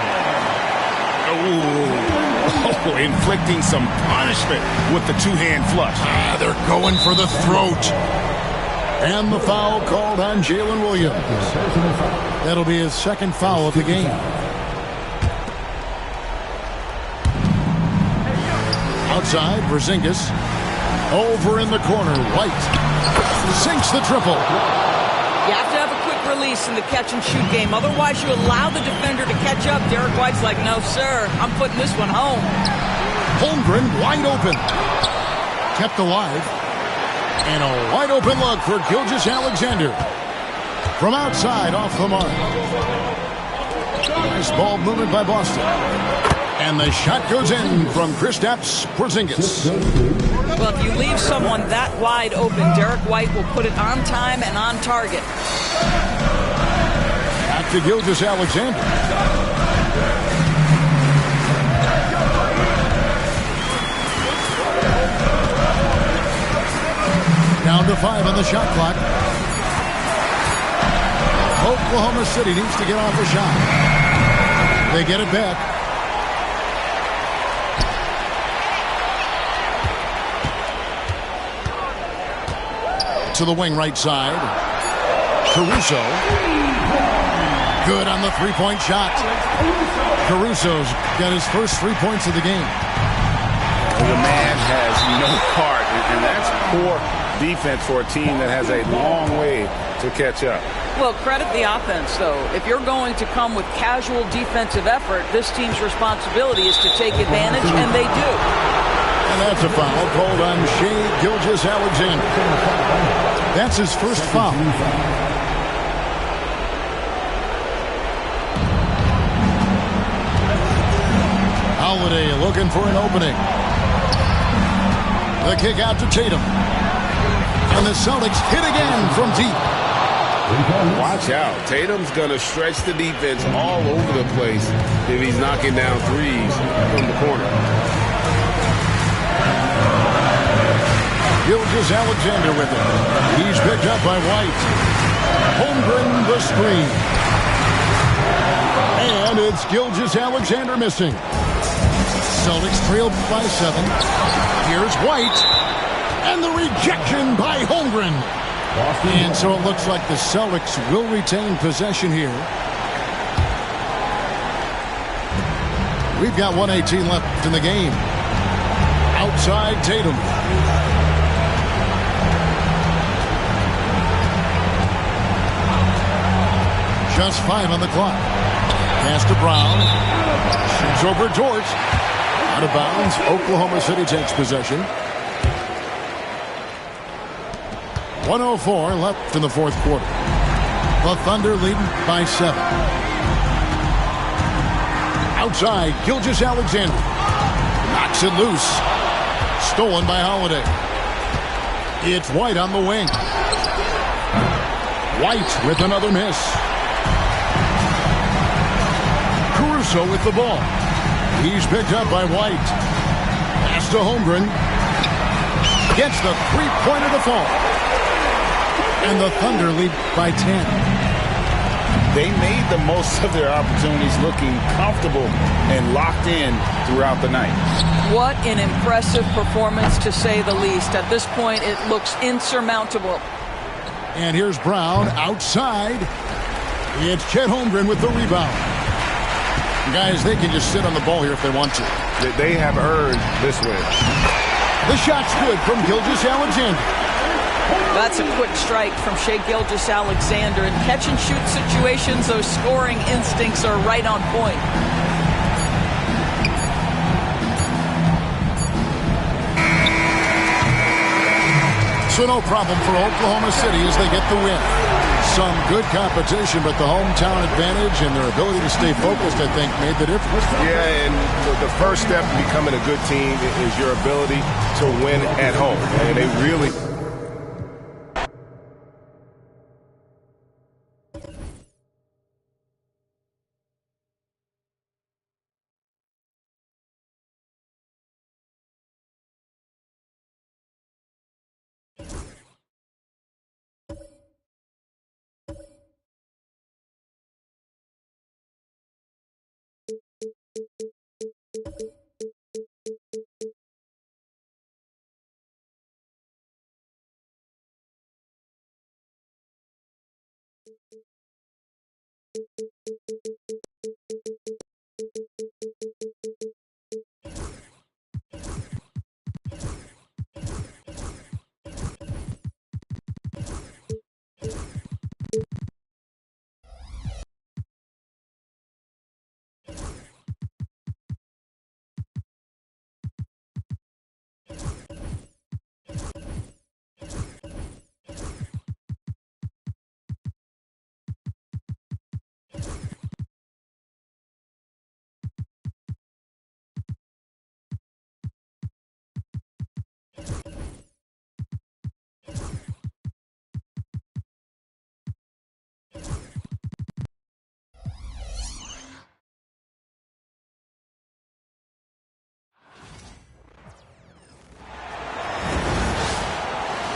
Oh, inflicting some punishment with the two-hand flush. They're going for the throat. And the foul called on Jalen Williams. That'll be his second foul of the game. Outside, Porzingis. Over in the corner, White. Sinks the triple. You have to have a quick release in the catch-and-shoot game. Otherwise, you allow the defender to catch up. Derek White's like, no, sir. I'm putting this one home. Holmgren wide open. Kept alive. And a wide open look for Gilgeous-Alexander. From outside, off the mark. Nice ball movement by Boston. And the shot goes in from Kristaps Porzingis. Well, if you leave someone that wide open, Derek White will put it on time and on target. Back to Gilgeous-Alexander. Down to 5 on the shot clock. Oklahoma City needs to get off a shot. They get it back. To the wing right side. Caruso. Good on the three-point shot. Caruso's got his first 3 points of the game. The man has no heart, and that's poor defense for a team that has a long way to catch up. Well, credit the offense, though. If you're going to come with casual defensive effort, this team's responsibility is to take advantage, and they do. And that's a foul called on Shai Gilgeous-Alexander. That's his first foul. Holiday looking for an opening. The kick out to Tatum. And the Celtics hit again from deep. Watch out. Tatum's going to stretch the defense all over the place if he's knocking down threes from the corner. Gilgeous-Alexander with it. He's picked up by White. Holmgren the screen. And it's Gilgeous-Alexander missing. Celtics trail by 7. Here's White. And the rejection by Holmgren. And so it looks like the Celtics will retain possession here. We've got 1:18 left in the game. Outside Tatum. Just 5 on the clock. Pass to Brown. Shoots over George. Out of bounds. Oklahoma City takes possession. 1:04 left in the fourth quarter. The Thunder leading by 7. Outside, Gilgeous-Alexander. Knocks it loose. Stolen by Holiday. It's White on the wing. White with another miss. Caruso with the ball. He's picked up by White. Pass to Holmgren. Gets the three-pointer to fall. And the Thunder lead by 10. They made the most of their opportunities, looking comfortable and locked in throughout the night. What an impressive performance, to say the least. At this point, it looks insurmountable. And here's Brown outside. It's Chet Holmgren with the rebound. Guys, they can just sit on the ball here if they want to. They have earned this win. The shot's good from Gilgeous-Alexander. That's a quick strike from Shai Gilgeous-Alexander. In catch-and-shoot situations, those scoring instincts are right on point. So no problem for Oklahoma City as they get the win. Some good competition, but the hometown advantage and their ability to stay focused, I think, made the difference. Yeah, and the first step in becoming a good team is your ability to win at home. And they really...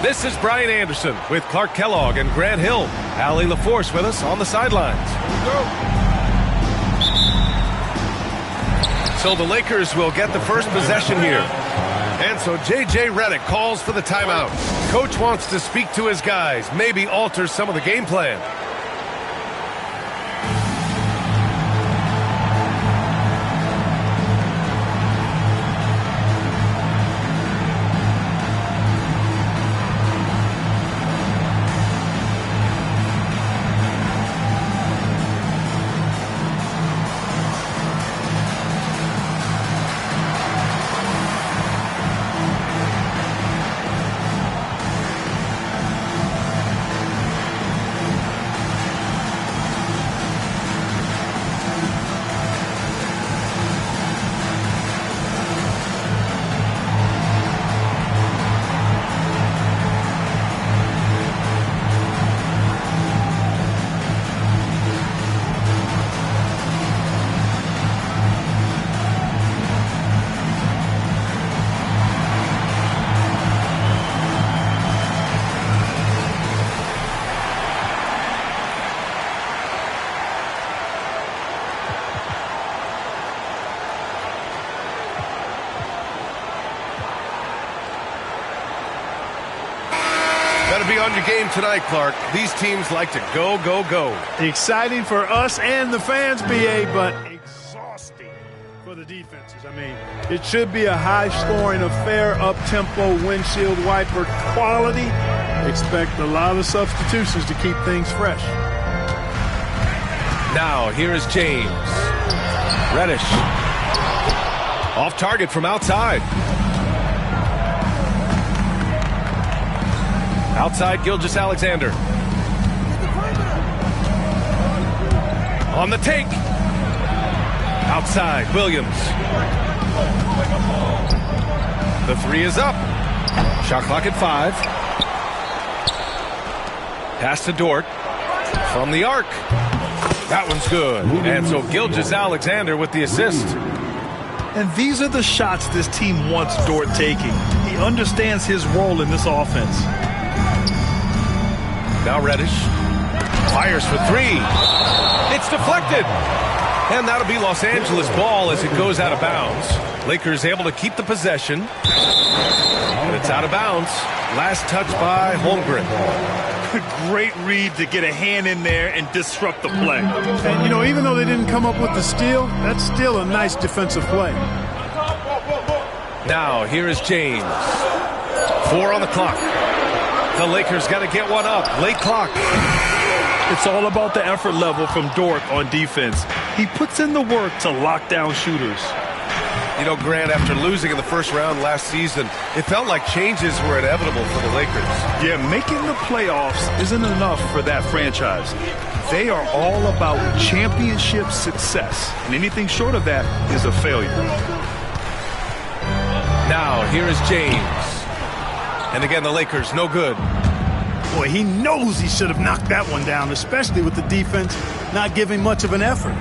This is Brian Anderson with Clark Kellogg and Grant Hill. Allie LaForce with us on the sidelines. So the Lakers will get the first possession here. And so J.J. Redick calls for the timeout. Coach wants to speak to his guys, maybe alter some of the game plan. Better be on your game tonight, Clark. These teams like to go, go, go. Exciting for us and the fans, BA, but exhausting for the defenses. I mean, it should be a high-scoring affair, up-tempo, windshield wiper quality. Expect a lot of substitutions to keep things fresh. Now, here is James. Reddish. Off target from outside. Outside, Gilgeous-Alexander. On the take. Outside, Williams. The three is up. Shot clock at 5. Pass to Dort. From the arc. That one's good. And so Gilgeous-Alexander with the assist. And these are the shots this team wants Dort taking. He understands his role in this offense. Now Reddish fires for 3. It's deflected. And that'll be Los Angeles ball as it goes out of bounds. Lakers able to keep the possession. And it's out of bounds. Last touch by Holmgren. Great read to get a hand in there and disrupt the play. And, you know, even though they didn't come up with the steal, that's still a nice defensive play. Now, here is James. 4 on the clock. The Lakers got to get one up. Late clock. It's all about the effort level from Dort on defense. He puts in the work to lock down shooters. You know, Grant, after losing in the first round last season, it felt like changes were inevitable for the Lakers. Yeah, making the playoffs isn't enough for that franchise. They are all about championship success, and anything short of that is a failure. Now, here is James. And again, the Lakers, no good. Boy, he knows he should have knocked that one down, especially with the defense not giving much of an effort.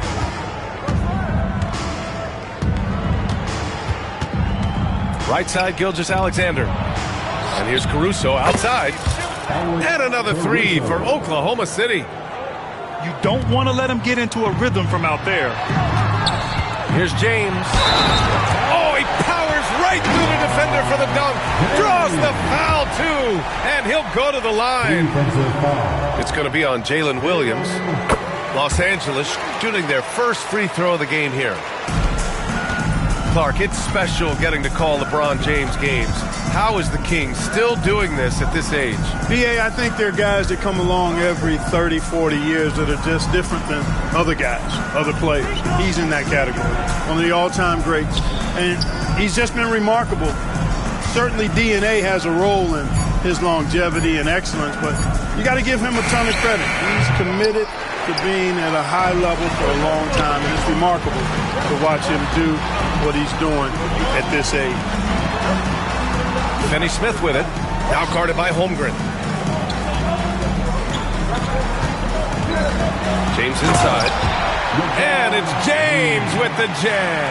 Right side, Gilgeous-Alexander. And here's Caruso outside. And another 3 for Oklahoma City. You don't want to let him get into a rhythm from out there. Here's James. Oh, he powers right through the defender for the dunk. Draws the foul, too. And he'll go to the line. It's going to be on Jalen Williams. Los Angeles shooting their first free throw of the game here. Clark, it's special getting to call LeBron James games. How is the King still doing this at this age? BA, I think there are guys that come along every 30, 40 years that are just different than other guys, other players. He's in that category, one of the all-time greats. And he's just been remarkable. Certainly DNA has a role in his longevity and excellence, but you got to give him a ton of credit. He's committed to being at a high level for a long time, and it's remarkable to watch him do what he's doing at this age. Finney Smith with it. Now guarded by Holmgren. James inside. And it's James with the jam.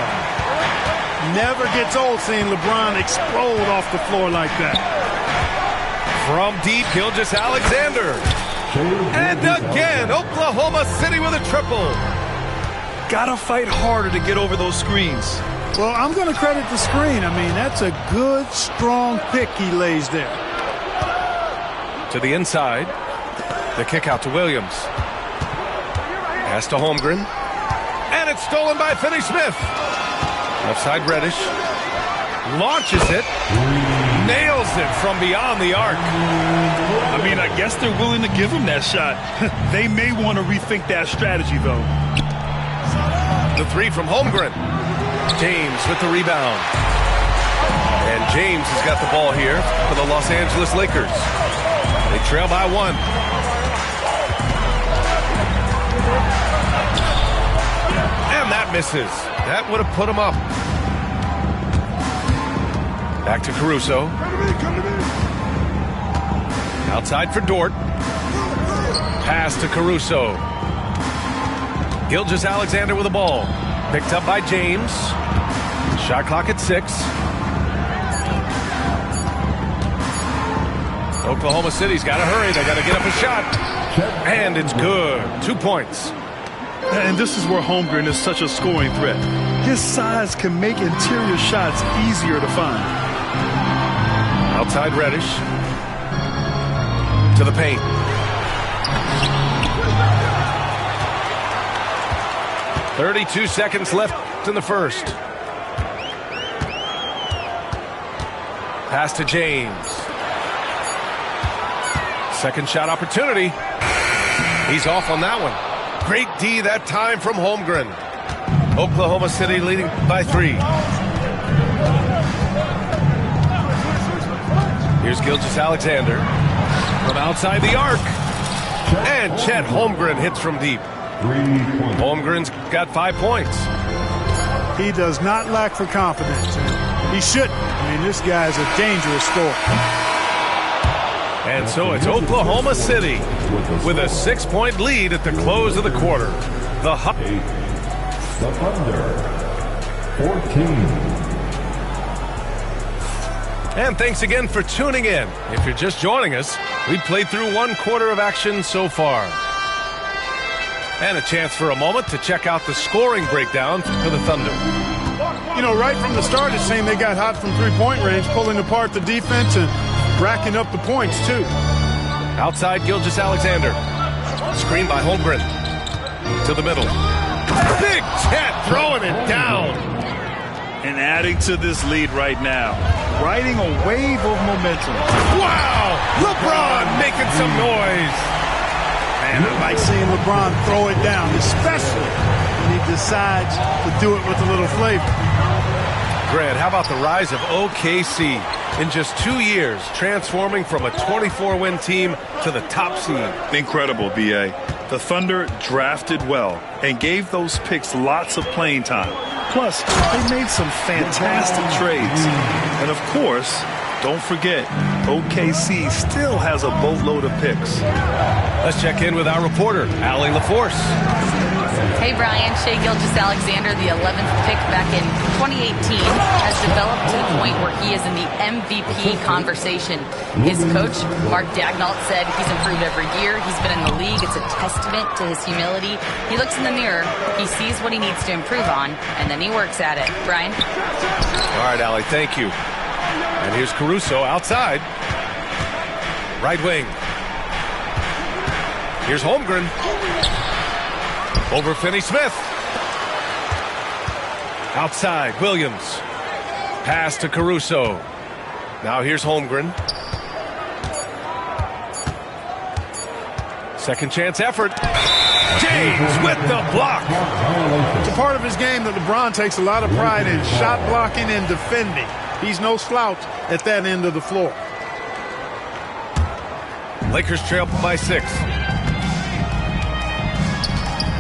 Never gets old seeing LeBron explode off the floor like that. From deep, Gilgeous-Alexander. And again, Oklahoma City with a triple. Gotta fight harder to get over those screens. Well, I'm going to credit the screen. I mean, that's a good, strong pick he lays there. To the inside. The kick out to Williams. Pass to Holmgren. And it's stolen by Finney Smith. Left side, Reddish. Launches it. Nails it from beyond the arc. I mean, I guess they're willing to give him that shot. They may want to rethink that strategy, though. The 3 from Holmgren. James with the rebound. And James has got the ball here for the Los Angeles Lakers. They trail by 1. And that misses. That would have put him up. Back to Caruso. Outside for Dort. Pass to Caruso. Gilgeous-Alexander with the ball. Picked up by James. Shot clock at 6. Oklahoma City's got to hurry. They got to get up a shot. And it's good. 2 points. And this is where Holmgren is such a scoring threat. His size can make interior shots easier to find. Outside Reddish. to the paint. .32 seconds left in the first. Pass to James. Second shot opportunity. He's off on that one. Great D that time from Holmgren. Oklahoma City leading by 3. Here's Gilgeous-Alexander from outside the arc. And Chet Holmgren hits from deep. Holmgren's got 5 points. He does not lack for confidence. He shouldn't. I mean, this guy is a dangerous scorer. And so it's Oklahoma City with a 6-point lead at the close of the quarter. The Thunder, 14. And thanks again for tuning in. If you're just joining us, we've played through 1 quarter of action so far. And a chance for a moment to check out the scoring breakdown for the Thunder. You know, right from the start, it seemed they got hot from three-point range, pulling apart the defense and racking up the points, too. Outside Gilgeous-Alexander. Screen by Holmgren. To the middle. Big Chet throwing it down. And adding to this lead right now. Riding a wave of momentum. Wow! LeBron making some noise. Man, I like seeing LeBron throw it down, especially when he decides to do it with a little flavor. Grant, how about the rise of OKC? In just 2 years, transforming from a 24-win team to the top seed. Incredible, B.A. The Thunder drafted well and gave those picks lots of playing time. Plus, they made some fantastic trades. And of course, don't forget, OKC still has a boatload of picks. Let's check in with our reporter, Allie LaForce. Hey, Brian. Shai Gilgeous-Alexander, the 11th pick back in 2018, has developed to the point where he is in the MVP conversation. His coach, Mark Daignault, said he's improved every year. He's been in the league. It's a testament to his humility. He looks in the mirror, he sees what he needs to improve on, and then he works at it. Brian? All right, Allie, thank you. And here's Caruso outside. Right wing. Here's Holmgren. Over Finney-Smith. Outside, Williams. Pass to Caruso. Now here's Holmgren. Second chance effort. James with the block. It's a part of his game that LeBron takes a lot of pride in, shot blocking and defending. He's no slouch at that end of the floor. Lakers trail by 6.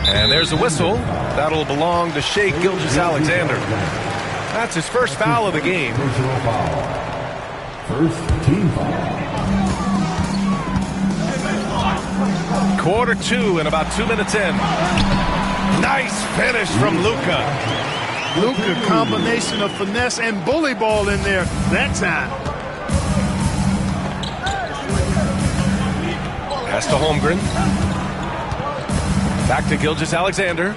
And there's a whistle. That'll belong to Shai Gilgeous-Alexander. That's his first foul of the game. First team foul. Quarter 2 and about 2 minutes in. Nice finish from Luka. Luka, combination of finesse and bully ball in there that time. Pass to Holmgren. Back to Gilgeous-Alexander.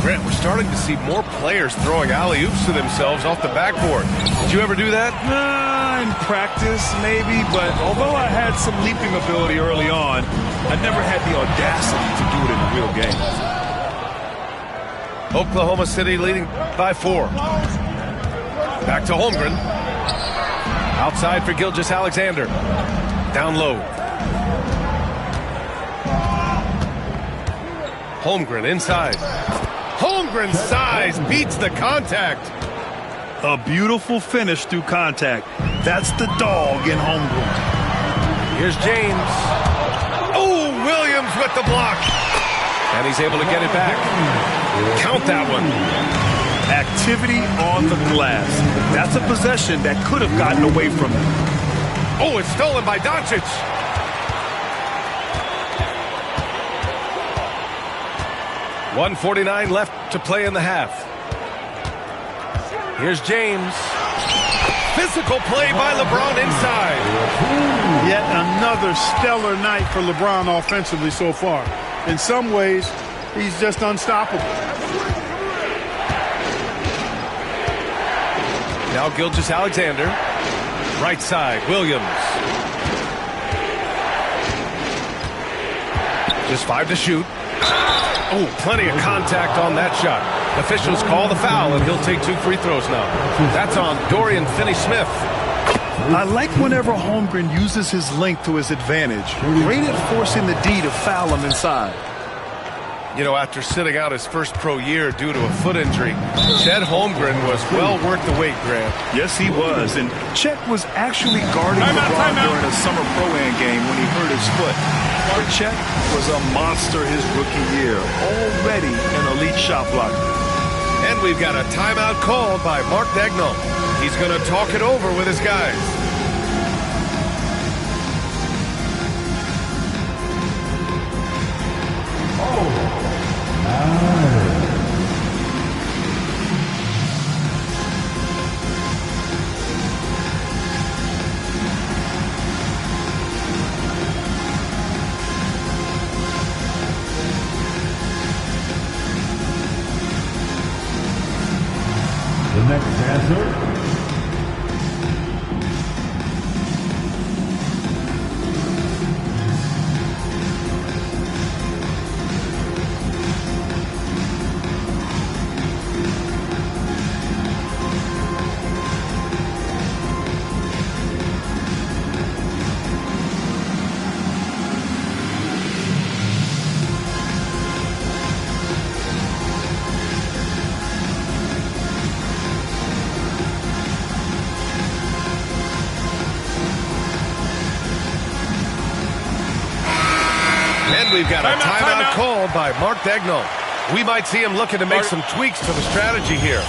Grant, we're starting to see more players throwing alley-oops to themselves off the backboard. Did you ever do that? In practice, maybe, but although I had some leaping ability early on, I never had the audacity to do it in a real game. Oklahoma City leading by 4. Back to Holmgren. Outside for Gilgeous-Alexander. Down low. Holmgren inside. Holmgren's size beats the contact. A beautiful finish through contact. That's the dog in Holmgren. Here's James. Oh, Williams with the block. And he's able to get it back. Count that one. Activity on the glass. That's a possession that could have gotten away from him. Oh, it's stolen by Doncic. .149 left to play in the half. Here's James. Physical play by LeBron inside. Yet another stellar night for LeBron offensively so far. In some ways, he's just unstoppable. Now Gilgeous-Alexander. Right side, Williams. Just 5 to shoot. Oh, plenty of contact on that shot. Officials call the foul, and he'll take 2 free throws now. That's on Dorian Finney-Smith. I like whenever Holmgren uses his length to his advantage. Great at forcing the D to foul him inside. You know, after sitting out his first pro year due to a foot injury, Chet Holmgren was well worth the wait, Grant. Yes, he was. And Chet was actually guarding LeBron during a summer pro-am game when he hurt his foot. But Chet was a monster his rookie year, already an elite shot blocker. And we've got a timeout called by Mark Daigneault. He's going to talk it over with his guys. The next answer. And we've got a timeout called by Mark Daigneault. We might see him looking to make some tweaks to the strategy here.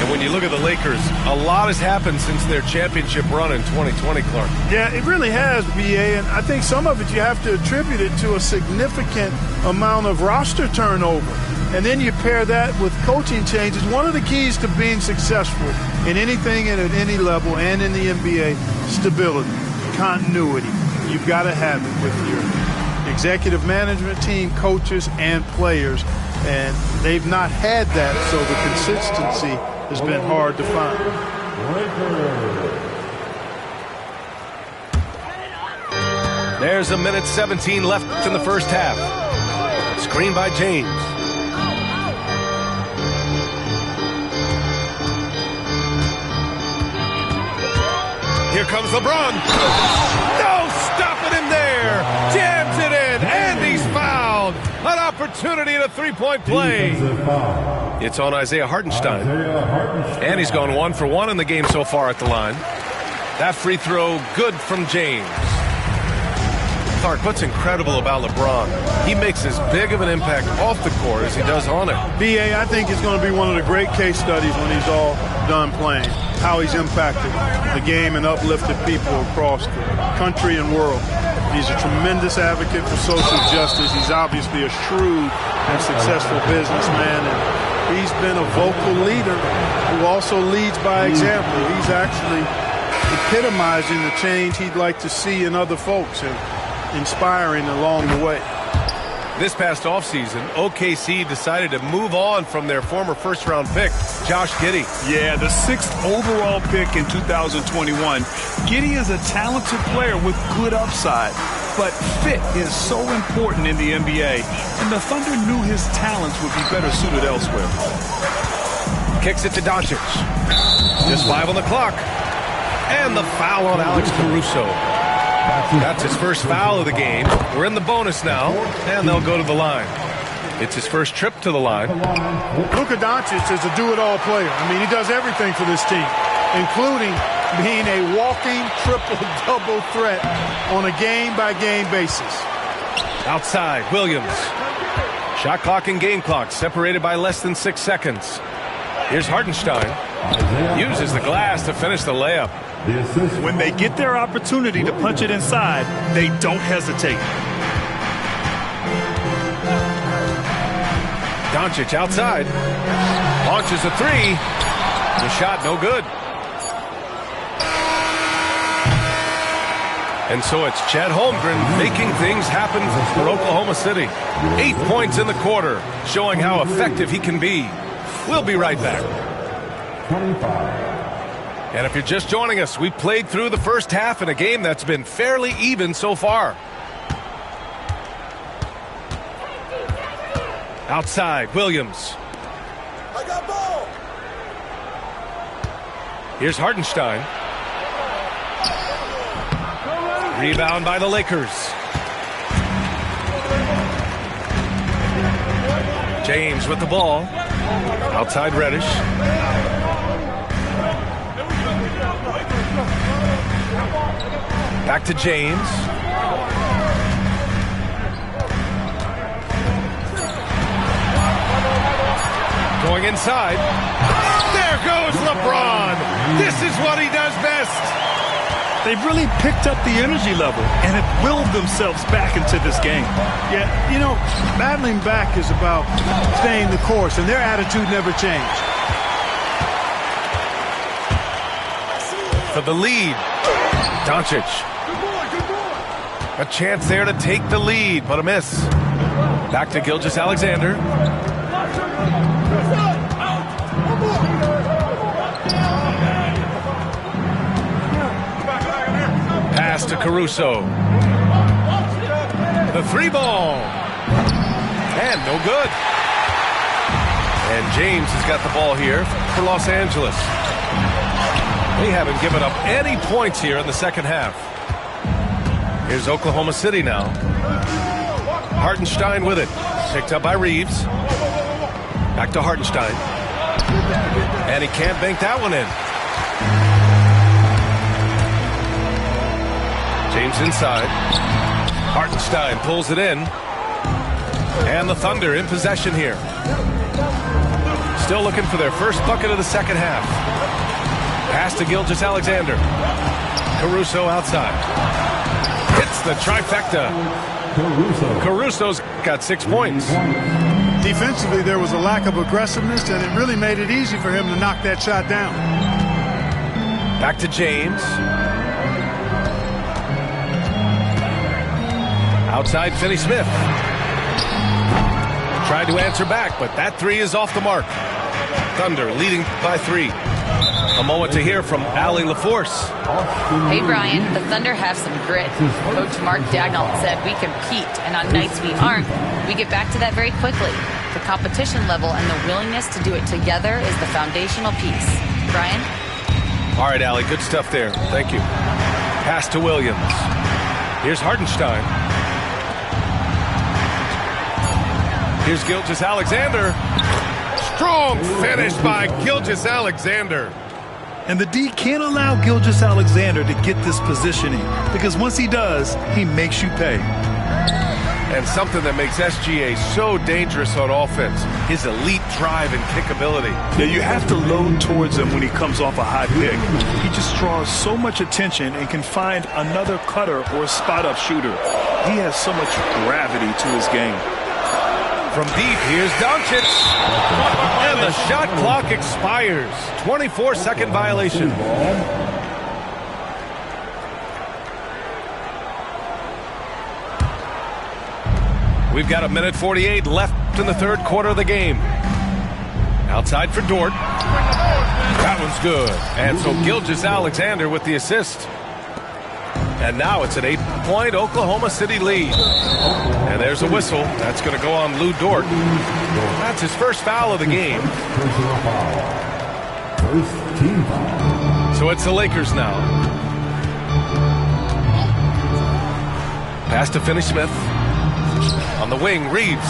And when you look at the Lakers, a lot has happened since their championship run in 2020, Clark. Yeah, it really has, BA, and I think some of it you have to attribute it to a significant amount of roster turnover. And then you pair that with coaching changes. One of the keys to being successful in anything and at any level and in the NBA, stability, continuity. You've got to have it with your executive management team, coaches, and players. And they've not had that, so the consistency has been hard to find. There's 1:17 left in the first half. Screen by James. Here comes LeBron. No stopping him there. Jams it in, and he's fouled. An opportunity at a three-point play. It's on Isaiah Hartenstein. And he's gone 1 for 1 in the game so far at the line. That free throw good from James. Clark, what's incredible about LeBron, he makes as big of an impact off the court as he does on it. B.A., I think it's going to be one of the great case studies when he's all done playing, how he's impacted the game and uplifted people across the country and world. He's a tremendous advocate for social justice. He's obviously a shrewd and successful businessman, and he's been a vocal leader who also leads by example. He's actually epitomizing the change he'd like to see in other folks and inspiring along the way. This past offseason, OKC decided to move on from their former first-round pick, Josh Giddey. Yeah, the 6th overall pick in 2021. Giddey is a talented player with good upside, but fit is so important in the NBA, and the Thunder knew his talents would be better suited elsewhere. Kicks it to Doncic. Just 5 on the clock. And the foul on Alex Caruso. That's his first foul of the game. We're in the bonus now, and they'll go to the line. It's his first trip to the line. Luka Doncic is a do-it-all player. I mean, he does everything for this team, including being a walking triple-double threat on a game-by-game basis. Outside, Williams. Shot clock and game clock separated by less than 6 seconds. Here's Hartenstein. Uses the glass to finish the layup. When they get their opportunity to punch it inside, they don't hesitate. Doncic outside. Launches a three. The shot no good. And so it's Chet Holmgren making things happen for Oklahoma City. 8 points in the quarter, showing how effective he can be. We'll be right back. 25. And if you're just joining us, we played through the first half in a game that's been fairly even so far. Outside, Williams. I got ball. Here's Hartenstein. Rebound by the Lakers. James with the ball. Outside Reddish. Back to James. Going inside. There goes LeBron. This is what he does best. They've really picked up the energy level and have willed themselves back into this game. Yeah, you know, battling back is about staying the course, and their attitude never changed. For the lead, Doncic. A chance there to take the lead, but a miss. Back to Gilgeous-Alexander. Pass to Caruso. The three ball. And no good. And James has got the ball here for Los Angeles. They haven't given up any points here in the second half. Here's Oklahoma City now. Hartenstein with it. Picked up by Reeves. Back to Hartenstein. And he can't bank that one in. James inside. Hartenstein pulls it in. And the Thunder in possession here. Still looking for their first bucket of the second half. Pass to Gilgeous-Alexander. Caruso outside. Hits the trifecta. Caruso's got 6 points. Defensively, there was a lack of aggressiveness, and it really made it easy for him to knock that shot down. Back to James. Outside Finney-Smith. Tried to answer back, but that three is off the mark. Thunder leading by 3. A moment to hear from Allie LaForce. Hey, Brian, the Thunder have some grit. Coach Mark Dagnall said we compete, and on nights we aren't, we get back to that very quickly. The competition level and the willingness to do it together is the foundational piece. Brian? All right, Allie, good stuff there. Thank you. Pass to Williams. Here's Hartenstein. Here's Gilgeous-Alexander. Strong finish by Gilgeous-Alexander. And the D can't allow Gilgeous-Alexander to get this positioning, because once he does, he makes you pay. And something that makes SGA so dangerous on offense, his elite drive and kick ability. Yeah, you have to load towards him when he comes off a high pick. He just draws so much attention and can find another cutter or a spot-up shooter. He has so much gravity to his game. From deep, here's Doncic. And the shot clock expires. 24-second violation. We've got 1:48 left in the third quarter of the game. Outside for Dort. That one's good. And so Gilgeous-Alexander with the assist. And now it's an 8-point Oklahoma City lead. And there's a whistle. That's going to go on Lou Dort. That's his first foul of the game. So it's the Lakers now. Pass to Finney-Smith. On the wing, Reeves.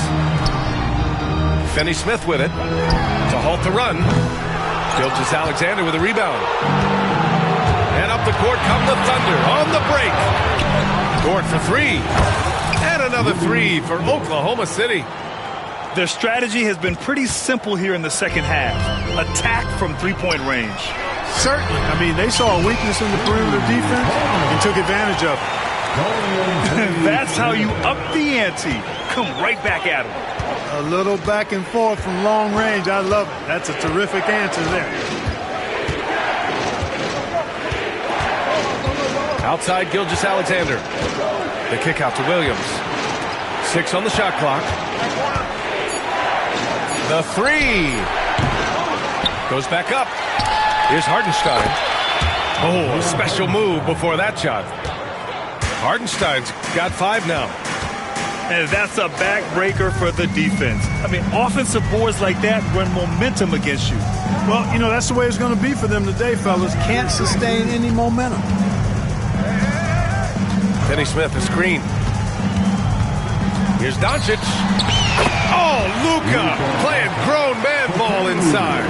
Finney-Smith with it to halt the run. Gilgeous-Alexander with a rebound. And up the court come the Thunder on the break. Dort for 3. And another 3 for Oklahoma City. Their strategy has been pretty simple here in the second half. Attack from three-point range. Certainly. I mean, they saw a weakness in the perimeter defense and took advantage of it. That's how you up the ante. Come right back at him. A little back and forth from long range. I love it. That's a terrific answer there. Outside Gilgeous-Alexander. The kick out to Williams. 6 on the shot clock. The 3. Goes back up. Here's Hartenstein. Oh, a special move before that shot. Hardenstein's got 5 now. And that's a backbreaker for the defense. I mean, offensive boards like that run momentum against you. Well, you know, that's the way it's going to be for them today, fellas. Can't sustain any momentum. Finney Smith, a screen. Here's Doncic. Oh, Luka playing grown man ball inside.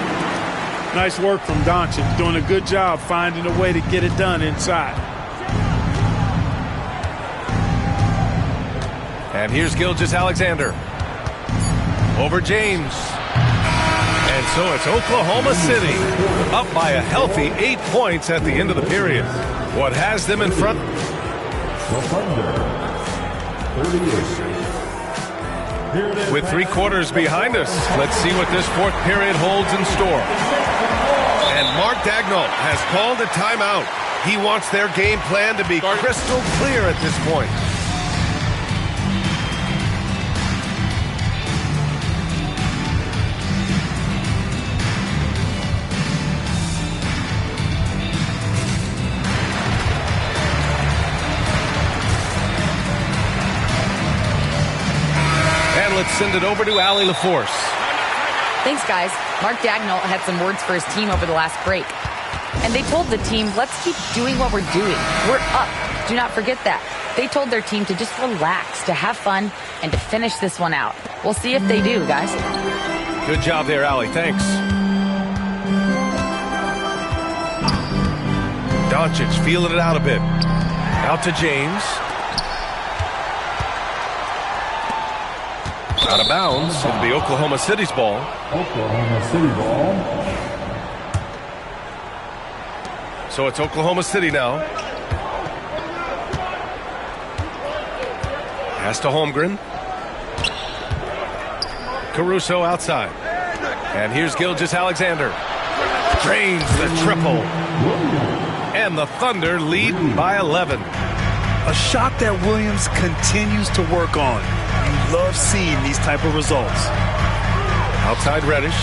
Nice work from Doncic. Doing a good job finding a way to get it done inside. And here's Gilgeous-Alexander. Over James. And so it's Oklahoma City up by a healthy 8 points at the end of the period. What has them in front? With 3 quarters behind us, let's see what this 4th period holds in store. And Mark Daigneault has called a timeout. He wants their game plan to be crystal clear at this point. Let's send it over to Allie LaForce. Thanks, guys. Mark Daigneault had some words for his team over the last break. And they told the team, let's keep doing what we're doing. We're up. Do not forget that. They told their team to just relax, to have fun, and to finish this one out. We'll see if they do, guys. Good job there, Allie. Thanks. Doncic feeling it out a bit. Out to James. Out of bounds. It'll be Oklahoma City's ball. Oklahoma City ball. So it's Oklahoma City now. Pass to Holmgren. Caruso outside. And here's Gilgeous-Alexander. Drains the triple. And the Thunder lead by 11. A shot that Williams continues to work on. You love seeing these type of results. Outside Reddish.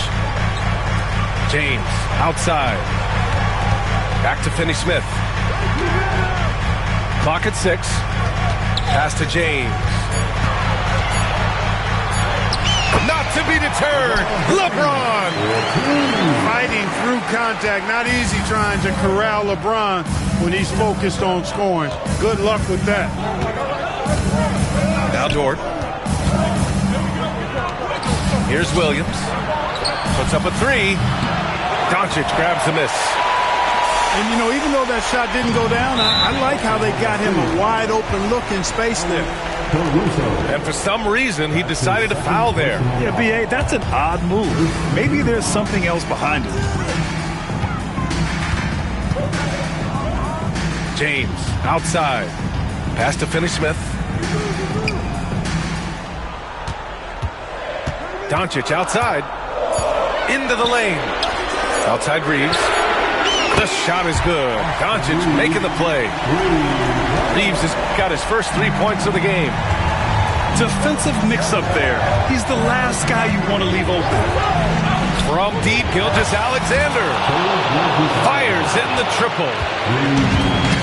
James outside. Back to Finney Smith. Clock at 6. Pass to James. Not to be deterred. LeBron. Fighting through contact. Not easy trying to corral LeBron when he's focused on scoring. Good luck with that. Now Dort. Here's Williams. Puts up a 3. Doncic grabs the miss. And, you know, even though that shot didn't go down, I like how they got him a wide open look in space there. And for some reason, he decided to foul there. Yeah, B.A., that's an odd move. Maybe there's something else behind it. James outside. Pass to Finney Smith. Doncic outside. Into the lane. Outside Reeves. The shot is good. Doncic making the play. Reeves has got his first 3 points of the game. Defensive mix-up there. He's the last guy you want to leave open. From deep, Gilgeous-Alexander fires in the triple.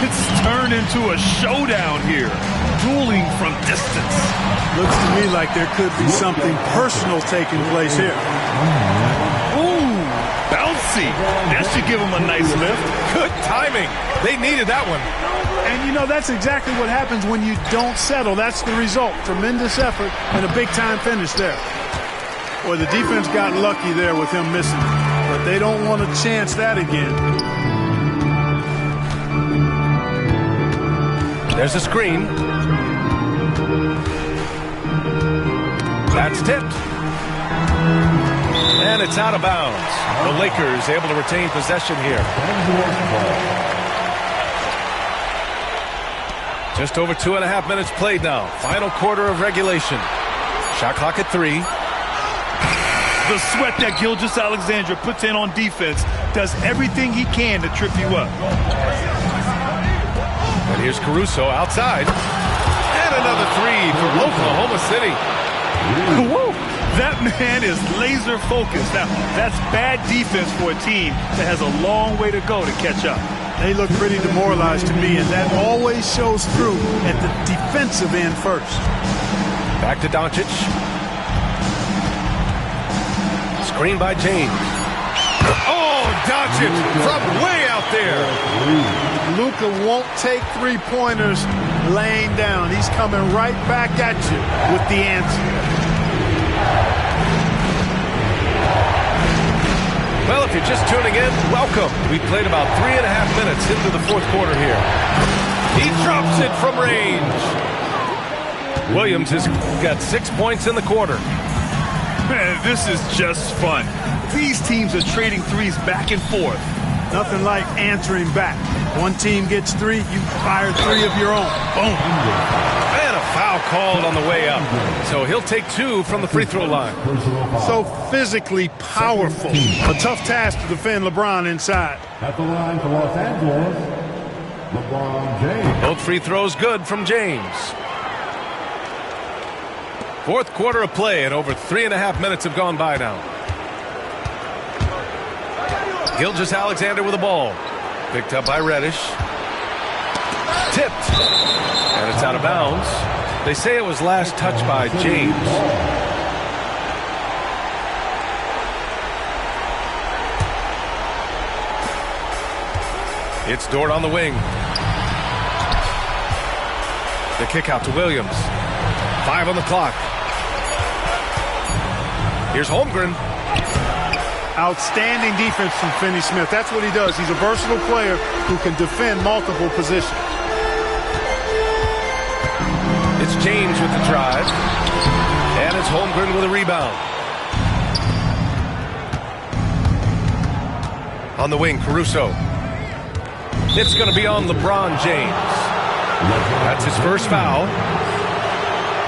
It's turned into a showdown here. Dueling from distance. Looks to me like there could be something personal taking place here. Ooh, bouncy. That should give him a nice lift. Good timing. They needed that one. And, you know, that's exactly what happens when you don't settle. That's the result. Tremendous effort and a big-time finish there. Boy, the defense got lucky there with him missing. But they don't want to chance that again. There's a screen. That's tipped. And it's out of bounds. The Lakers able to retain possession here. Just over 2.5 minutes played now. Final quarter of regulation. Shot clock at 3. The sweat that Gilgeous-Alexander puts in on defense does everything he can to trip you up. And here's Caruso outside. And another 3 for Oklahoma City. Whoa. That man is laser focused. Now, that's bad defense for a team that has a long way to go to catch up. They look pretty demoralized to me, and that always shows through at the defensive end first. Back to Doncic. Screen by James. Oh, Doncic from way out there. Luka won't take three-pointers laying down. He's coming right back at you with the answer. Well, if you're just tuning in, welcome. We played about 3.5 minutes into the fourth quarter here. He drops it from range. Williams has got 6 points in the quarter. Man, this is just fun. These teams are trading threes back and forth. Nothing like answering back. One team gets three, you fire three of your own. Boom. And a foul called on the way up. So he'll take 2 from the free throw line. So physically powerful. A tough task to defend LeBron inside. At the line for Los Angeles, LeBron James. Both free throws good from James. Fourth quarter of play, and over 3.5 minutes have gone by now. Gilgeous-Alexander with the ball. Picked up by Reddish. Tipped. And it's out of bounds. They say it was last touched by James. It's Dort on the wing. The kick out to Williams. 5 on the clock. Here's Holmgren. Outstanding defense from Finney-Smith. That's what he does. He's a versatile player who can defend multiple positions. It's James with the drive. And it's Holmgren with a rebound. On the wing, Caruso. It's going to be on LeBron James. That's his first foul.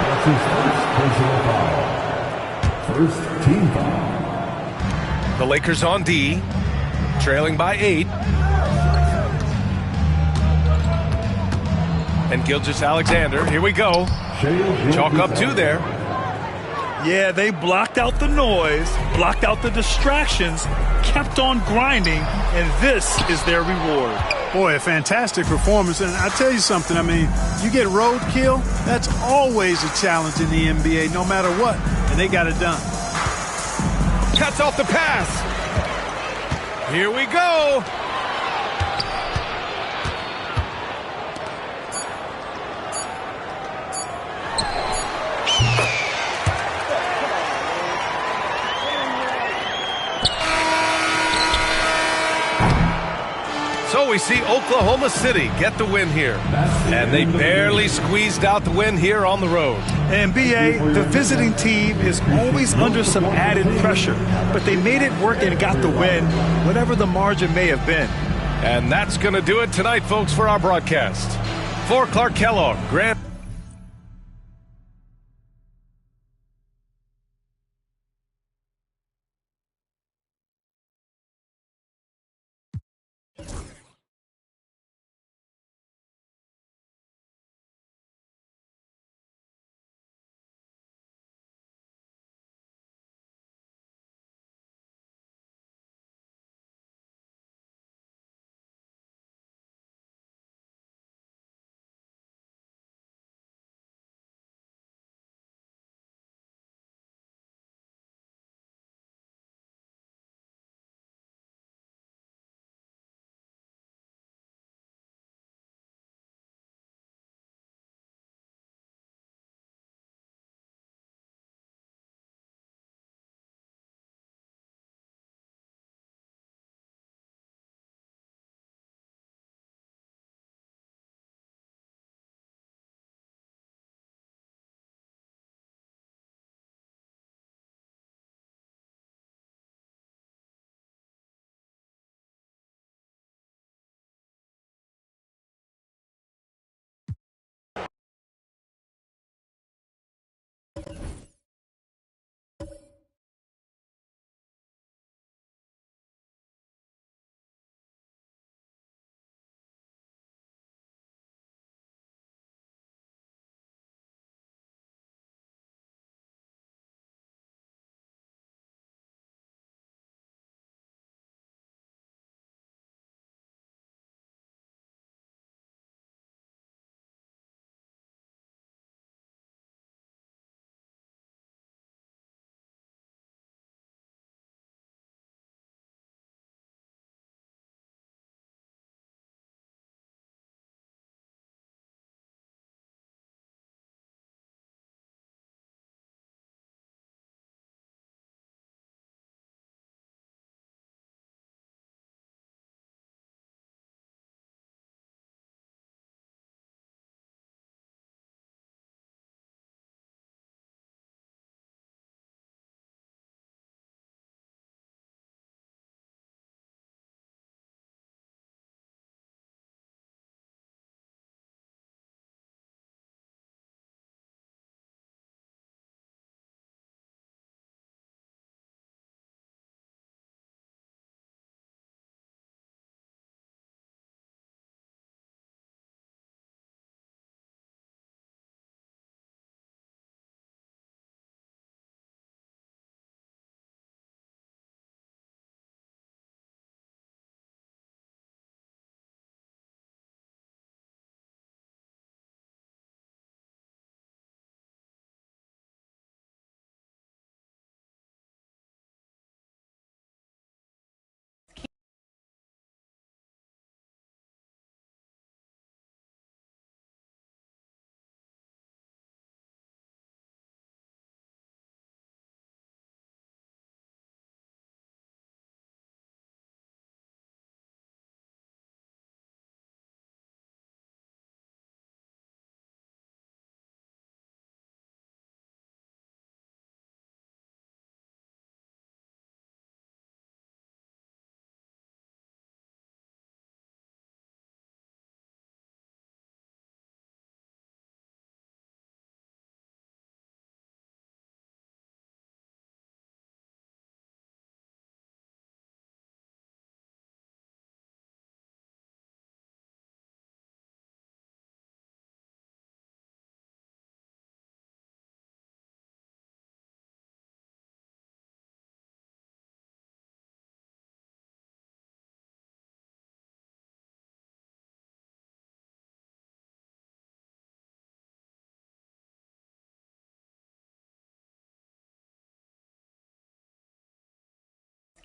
That's his first personal foul. First team foul. The Lakers on D, trailing by 8. And Gilgeous-Alexander, here we go. Chalk up 2 there. Yeah, they blocked out the noise, blocked out the distractions, kept on grinding, and this is their reward. Boy, a fantastic performance. And I tell you something, I mean, you get roadkill, that's always a challenge in the NBA, no matter what. And they got it done. Cuts off the pass. Here we go. So we see Oklahoma City get the win here. And they barely squeezed out the win here on the road. And BA, the visiting team is always under some added pressure, but they made it work and got the win, whatever the margin may have been. And that's going to do it tonight, folks, for our broadcast. For Clark Kellogg, Grant.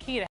key to